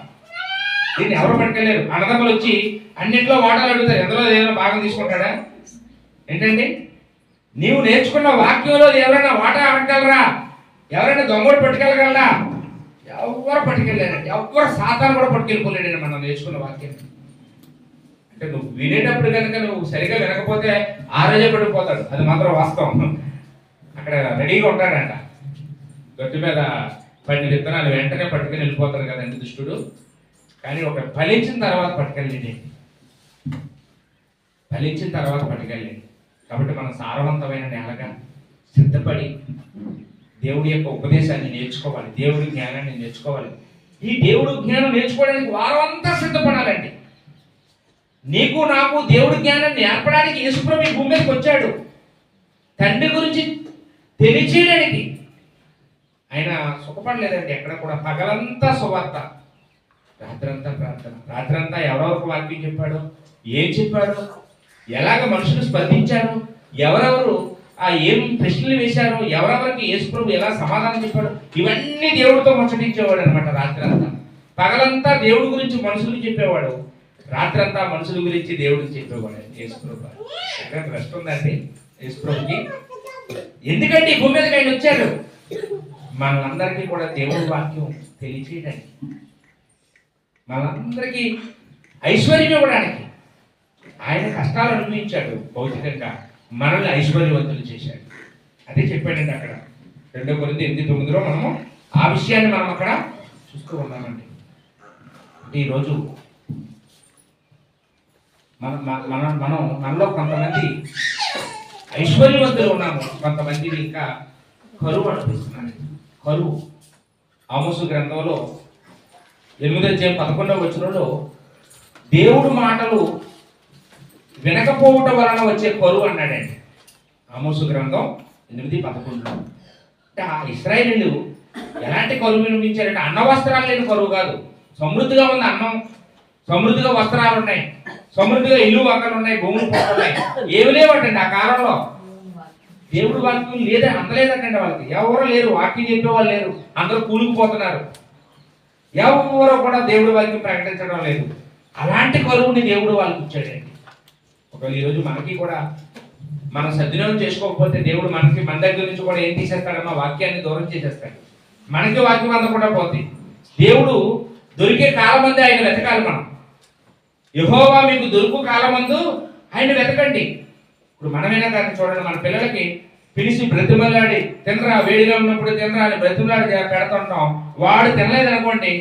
దీన్ని ఎవరు పట్టుకెళ్ళలేరు. అన్నదమ్ములు వచ్చి అన్నింటిలో వాటాలు అడుగుతారు, ఎందులో ఏదైనా భాగం తీసుకుంటాడా? ఏంటండి? నీవు నేర్చుకున్న వాక్యంలో ఎవరైనా వాటా అడగగలరా? ఎవరైనా దొంగోడు పట్టుకెళ్ళగలరా? ఎవరు పట్టుకెళ్ళారండి. ఎవరు సాతాను కూడా పట్టుకెళ్ళిపోలేడండి మనం నేర్చుకున్న వాక్యం. అంటే నువ్వు వినేటప్పుడు కనుక నువ్వు సరిగా వినకపోతే ఆ రోజే పడిపోతాడు, అది మాత్రం వాస్తవం. అక్కడ రెడీగా ఉంటాడంట, గట్టు మీద 10 విత్తనాలు వెంటనే పట్టుకుని వెళ్ళిపోతాడు కదండి దుష్టుడు. కానీ ఒక ఫలించిన తర్వాత పట్టుకెళ్ళండి, ఫలించిన తర్వాత పట్టుకెళ్ళండి. కాబట్టి మనం సారవంతమైన నేలగా సిద్ధపడి దేవుడి యొక్క ఉపదేశాన్ని నేర్చుకోవాలి, దేవుడి జ్ఞానాన్ని నేర్చుకోవాలి. ఈ దేవుడు జ్ఞానం నేర్చుకోవడానికి వారం అంతా సిద్ధపడాలండి. నీకు నాకు దేవుడి జ్ఞానాన్ని నేర్పడానికి యేసుప్రభు ఈ భూమి మీదకి వచ్చాడు, తండ్రి గురించి తెలియచేయడానికి. ఆయన సుఖపడలేదండి ఎక్కడ కూడా. పగలంతా సువార్త, రాత్రంతా ప్రార్థన. రాత్రంతా ఎవరెవరికి వాక్యం చెప్పాడు, ఏం చెప్పాడు, ఎలాగ మనుషులు స్పందించారు, ఎవరెవరు ఏం ప్రశ్నలు వేశారు, ఎవరెవరికి యేసుప్రభు ఎలా సమాధానం చెప్పాడు, ఇవన్నీ దేవుడితో ముచ్చటించేవాడు అనమాట. రాత్రంతా పగలంతా దేవుడి గురించి మనుషులకు చెప్పేవాడు, రాత్రంతా మనుషుల గురించి దేవుడికి చెప్పేవాడు యేసుప్రభు. ఎక్కడ రెస్ట్ ఉందండి యేసుప్రభుకి? ఎందుకంటే ఈ భూమి మీదకి ఆయన వచ్చాడు మనందరికీ కూడా దేవుడి వాక్యం తెలియచేయడానికి, మనందరికీ ఐశ్వర్యం ఇవ్వడానికి. ఆయన కష్టాలు అనుభవించాడు భౌతికంగా, మనల్ని ఐశ్వర్యవంతులు చేశాడు. అదే చెప్పాడండి అక్కడ 2 కొరింథీ 8:9లో మనము ఆ విషయాన్ని మనం అక్కడ చూస్తూ ఉన్నామండి. ఈరోజు మనలో కొంతమంది ఐశ్వర్యవంతులు ఉన్నాము, కొంతమంది ఇంకా కరువు అనిపిస్తున్నారు. కరువు. ఆమోసు గ్రంథంలో 8:11 దేవుడు మాటలు వినకపోవటం వలన వచ్చే కరువు అన్నాడండి. ఆమోసు గ్రంథం 8:11. అంటే ఆ ఇశ్రాయేలీయులు ఎలాంటి కరువు వినిపించారంటే అన్న వస్త్రాలు లేని కరువు కాదు. సమృద్ధిగా ఉంది అన్నం, సమృద్ధిగా వస్త్రాలు ఉన్నాయి, సమృద్ధిగా ఇల్లు అక్కడ ఉన్నాయి, భూములు పోతున్నాయి, ఏమి లేవటండి ఆ కాలంలో. దేవుడు వాక్యం లేదా అందలేదటండి వాళ్ళకి. ఎవరు లేరు, వాక్యం చెప్పేవాళ్ళు లేరు, అందరూ కూలికిపోతున్నారు. ఎవరో కూడా దేవుడి వాక్యం ప్రకటించడం లేదు. అలాంటి కరువుని దేవుడు వాళ్ళకి ఇచ్చాడండి. ఒకవేళ ఈరోజు మనకి కూడా మనం సద్వినియోగం చేసుకోకపోతే దేవుడు మన దగ్గర నుంచి కూడా ఏం తీసేస్తాడమ్మా? వాక్యాన్ని దూరం చేసేస్తాడు. మనకి వాక్యం అందకుండా పోతుంది. దేవుడు దొరికే కాలమంది ఆయన వెతకాలి. మనం యెహోవా మీకు దొరుకు కాలమందు ఆయన వెతకండి. ఇప్పుడు మనమైనా కానీ చూడండి, మన పిల్లలకి పిలిచి బ్రతిమలాడి తినరా, వేడిగా ఉన్నప్పుడు తినరా అని బ్రతిమలాడి పెడుతుంటాం. వాడు తినలేదనుకోండి,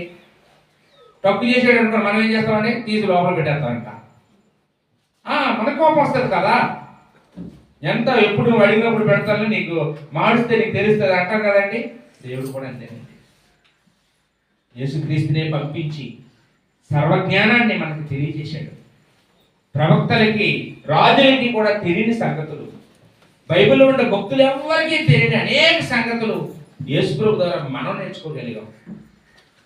తప్పు చేసాడు అనుకోండి, మనం ఏం చేస్తామంటే తీసి లోపల పెట్టేస్తాం. ఇంకా మనకు కోపం వస్తుంది కదా. ఎంత ఎప్పుడు నువ్వు అడిగినప్పుడు పెడతాను, నీకు మాడిస్తే నీకు తెలుస్తుంది అంటాం కదండి. దేవుడు కూడా అంతేనండి. యేసుక్రీస్తునే పంపించి సర్వజ్ఞానాన్ని మనకు తెలియజేశాడు. ప్రవక్తలకి, రాజులకి కూడా తెలియని సంగతులు, బైబిల్లో ఉన్న భక్తులు ఎవరికీ తెలియని అనేక సంగతులు యేసుప్రభు ద్వారా మనం నేర్చుకోగలిగాం.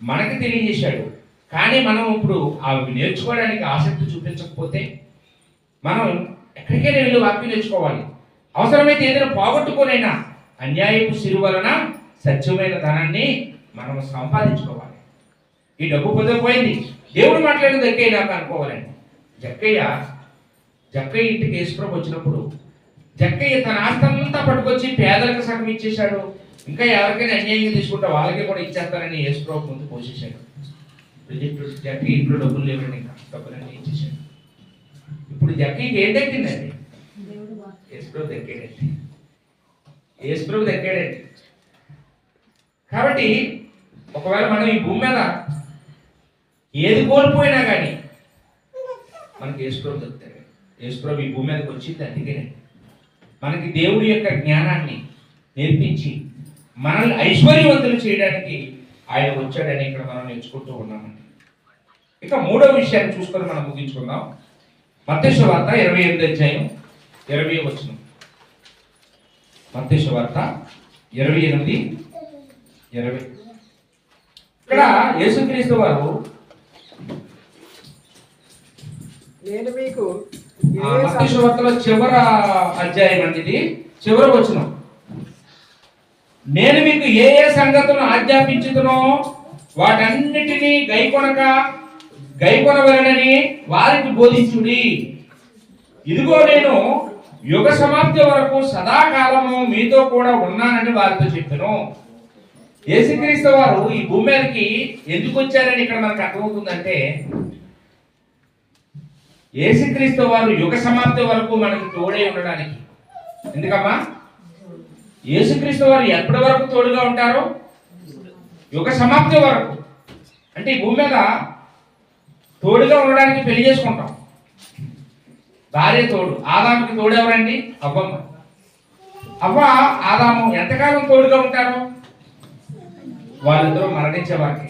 మనకి తెలియజేశాడు. కానీ మనం ఇప్పుడు అవి నేర్చుకోవడానికి ఆసక్తి చూపించకపోతే మనం ఎక్కడికైనా వెళ్ళి వాక్యం నేర్చుకోవాలి. అవసరమైతే ఏదైనా పోగొట్టుకోనైనా అన్యాయపు సిరి వలన సత్యమైన ధనాన్ని మనం సంపాదించుకోవాలి. ఈ డబ్బు పొందకపోయింది, దేవుడు మాట్లాడిన జక్కయ్య నాకు అనుకోవాలండి. జక్కయ్య ఇంటికి యేసుప్రభు వచ్చినప్పుడు జక్కయ్య తన ఆస్తంతా పట్టుకొచ్చి పేదలకు సగం ఇచ్చేశాడు. ఇంకా ఎవరికైనా అన్యాయంగా తీసుకుంటే వాళ్ళకి కూడా ఇచ్చేస్తారని యేసుప్రభు ముందు పోషించాడు. జక్కయ్య ఇంట్లో డబ్బులు లేవండి, ఇంకా డబ్బులన్నీ ఇచ్చేసాడు. ఇప్పుడు జక్కయ్యకి ఏం దక్కిందండి? యేసుప్రభు దక్కాడండి. యేసుప్రభు దక్కాడండి. కాబట్టి ఒకవేళ మనం ఈ భూమి మీద ఏది కోల్పోయినా కానీ మనకి యేసుప్రభు దొరుకుతాడు. యేసుప్రభు ఈ భూమి మీదకి వచ్చింది అందుకనే మనకి దేవుడి యొక్క జ్ఞానాన్ని నేర్పించి మనల్ని ఐశ్వర్యవంతులు చేయడానికి ఆయన వచ్చాడని ఇక్కడ మనం నేర్చుకుంటూ ఉన్నామండి. ఇక మూడో విషయాన్ని చూసుకొని మనం ముగించుకుందాం. మత్తయి సువార్త 28వ అధ్యాయం 20వ వచనం. మత్తయి సువార్త 28:20. ఇక్కడ యేసుక్రీస్తు వారు నేను మీకు మత్తయి సువార్తలో చివరి అధ్యాయం అండి, ఇది చివరి వచనం. నేను మీకు ఏ ఏ సంగతులను ఆజ్ఞాపించుతునో వాటన్నిటినీ గైకొనవలెనని వారికి బోధించుడి. ఇదిగో నేను యుగ సమాప్తి వరకు సదాకాలము మీతో కూడా ఉన్నానని వారితో చెప్పాను. యేసుక్రీస్తు వారు ఈ భూమి మీదకి ఎందుకు వచ్చారని ఇక్కడ మనకు అర్థమవుతుందంటే, యేసుక్రీస్తు వారు యుగ సమాప్తి వరకు మనకి తోడై ఉండడానికి. ఎందుకమ్మా? యేసుక్రీస్తు వారు ఎప్పటి వరకు తోడుగా ఉంటారు? యుగ సమాప్తి వరకు. అంటే ఈ భూమి మీద తోడుగా ఉండడానికి పెళ్లి చేసుకుంటాం. భార్య తోడు. ఆదాముకి తోడు ఎవరండి? అవ్వమ్మ. అవ్వ ఆదాము ఎంతకాలం తోడుగా ఉంటారు? వాళ్ళిద్దరూ మరణించే వారికి.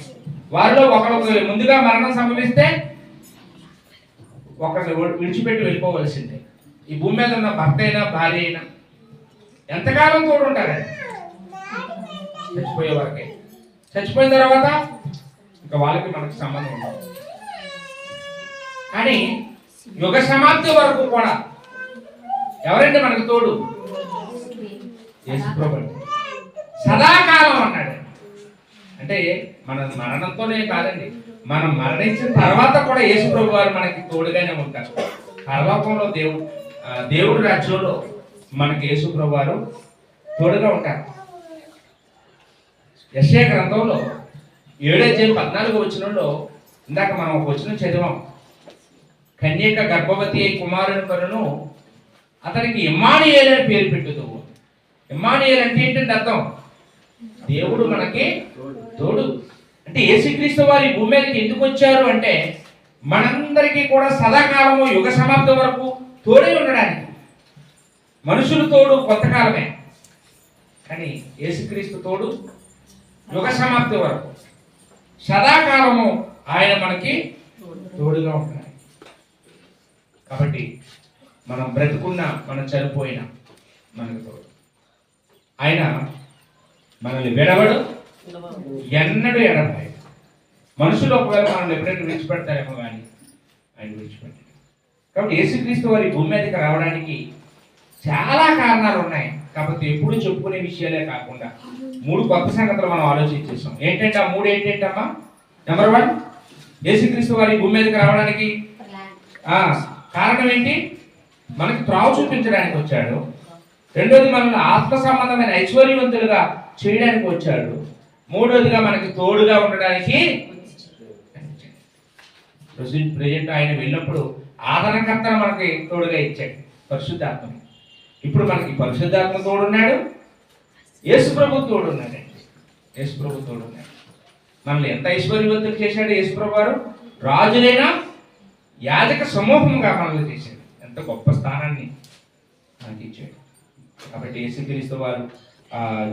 వారిలో ఒకరికి ముందుగా మరణం సంభవిస్తే ఒకరిని విడిచిపెట్టి వెళ్ళిపోవలసిందే. ఈ భూమి మీద ఉన్న భర్త అయినా భార్య అయినా ఎంతకాలం తోడు ఉంటారండి? చచ్చిపోయే వారికి. చచ్చిపోయిన తర్వాత ఇంకా వాళ్ళకి మనకి సంబంధం ఉండదు. కానీ యుగ సమాప్తి వరకు కూడా ఎవరండి మనకు తోడు? యేసుప్రభు. సదాకాలం అన్నాడు. అంటే మన మరణంతోనే కాదండి, మనం మరణించిన తర్వాత కూడా యేసుప్రభు వారు మనకి తోడుగానే ఉంటారు. పరలోకంలో దేవుడి రాజ్యంలో మనకి యేసుప్రభు వారు తోడుగా ఉంటారు. యెషయా గ్రంథంలో 7:14 వచనంలో ఇందాక మనం ఒక వచనం చదివాం. కన్యక గర్భవతి అయి కుమారుని కనును, అతనికి ఇమ్మానుయేలు అని పేరు పెట్టుదువు. ఇమ్మానుయేలు అంటే ఏంటంటే అర్థం? దేవుడు మనకి తోడు. అంటే యేసుక్రీస్తు వారి భూమి మీదకి ఎందుకు వచ్చారు అంటే మనందరికీ కూడా సదాకాలము యుగ సమాప్తి వరకు తోడే ఉండడానికి. మనుషులు తోడు కొంతకాలమే, కానీ యేసుక్రీస్తు తోడు యుగ సమాప్తి వరకు, సదాకాలము ఆయన మనకి తోడుగా ఉంటున్నాడు. కాబట్టి మనం బ్రతుకున్నా మనం చనిపోయినా మనకు తోడు. ఆయన మనల్ని విడవడు, ఎన్నడూ ఎడబాయడు. మనుషులు ఒకవేళ మనల్ని ఎప్పుడైనా విడిచిపెడతారేమో కానీ ఆయన విడిచిపెట్టాడు. కాబట్టి యేసుక్రీస్తు వారి భూమి మీదకి రావడానికి చాలా కారణాలు ఉన్నాయి. కాకపోతే ఎప్పుడు చెప్పుకునే విషయాలే కాకుండా 3 కొత్త సంగతులు మనం ఆలోచించేసాం. ఏంటంటే ఆ 3 ఏంటంటమ్మా? నెంబర్ 1, యేసుక్రీస్తు వారి భూమి మీదకి రావడానికి కారణం ఏంటి? మనకి త్రావు చూపించడానికి వచ్చాడు. రెండోది మనల్ని ఆత్మ సంబంధమైన ఐశ్వర్యవంతులుగా చేయడానికి వచ్చాడు. మూడోదిగా మనకి తోడుగా ఉండడానికి. ప్రెజెంట్ ఆయన వెళ్ళినప్పుడు ఆదరణకర్తను మనకి తోడుగా ఇచ్చాడు, పరిశుద్ధాత్మ. ఇప్పుడు మనకి పరిశుద్ధాత్మ తోడున్నాడు, యేసుప్రభు తోడున్నాడు. యేసుప్రభు తోడున్నాడు. మనల్ని ఎంత ఐశ్వర్యవంతులు చేశాడు యేసుప్రభు వారు? రాజులైనా యాజక సమూహంగా మనల్ని చేశాడు. ఎంత గొప్ప స్థానాన్ని మనకి ఇచ్చాడు. కాబట్టి యేసుక్రీస్తు వారు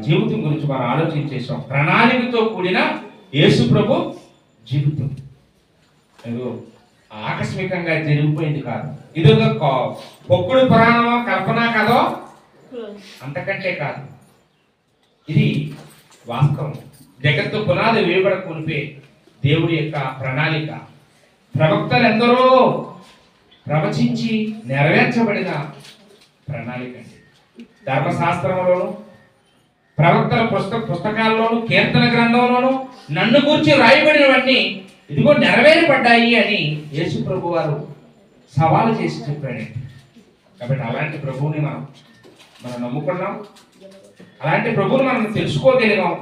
జీవితం గురించి మనం ఆలోచించేసాం. ప్రణాళికతో కూడిన యేసుప్రభు జీవితం ఏదో ఆకస్మికంగా జరిగిపోయింది కాదు. ఇదొక పొక్కుడు పురాణమో కల్పన కథో అంతకంటే కాదు. ఇది వాస్తవం. జగత్తు పునాది వేయబడ కొనిపే దేవుడి యొక్క ప్రణాళిక. ప్రవక్తలు ఎందరో ప్రవచించి నెరవేర్చబడిన ప్రణాళిక అండి. ధర్మశాస్త్రంలోను, ప్రవక్తల పుస్తకాల్లోను, కీర్తన గ్రంథంలోను నన్ను గురించి రాయబడినవన్నీ ఇదిగో నెరవేరబడ్డాయి అని యేసు ప్రభు వారు సవాలు చేసి చెప్పాడండి. కాబట్టి అలాంటి ప్రభువుని మనం నమ్ముకున్నాం, అలాంటి ప్రభువుని మనం తెలుసుకోగలిగాం.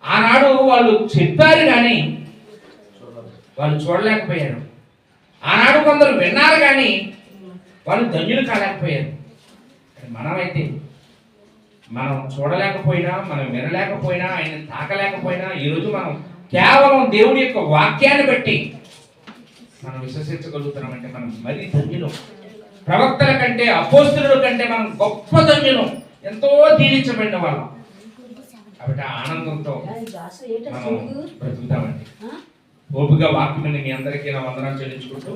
ఆనాడు వాళ్ళు చెప్పారు కానీ వాళ్ళు చూడలేకపోయారు. ఆనాడు కొందరు విన్నారు కానీ వాళ్ళు ధన్యులు కాలేకపోయారు. మనమైతే మనం చూడలేకపోయినా, మనం వినలేకపోయినా, ఆయన తాకలేకపోయినా ఈరోజు మనం కేవలం దేవుడి యొక్క వాక్యాన్ని బట్టి మనం విశ్వసించగలుగుతున్నామంటే మనం మరీ ధన్యులు. ప్రవక్తల కంటే, అపోస్తలుల కంటే మనం గొప్ప ధన్యులు, ఎంతో దీవించబడిన వాళ్ళం. కాబట్టి ఆ ఆనందంతో మనం బ్రతుకుతామండి. ఓపిక వాక్యం మీ అందరికీ నా వందనాలు చెల్లించుకుంటూ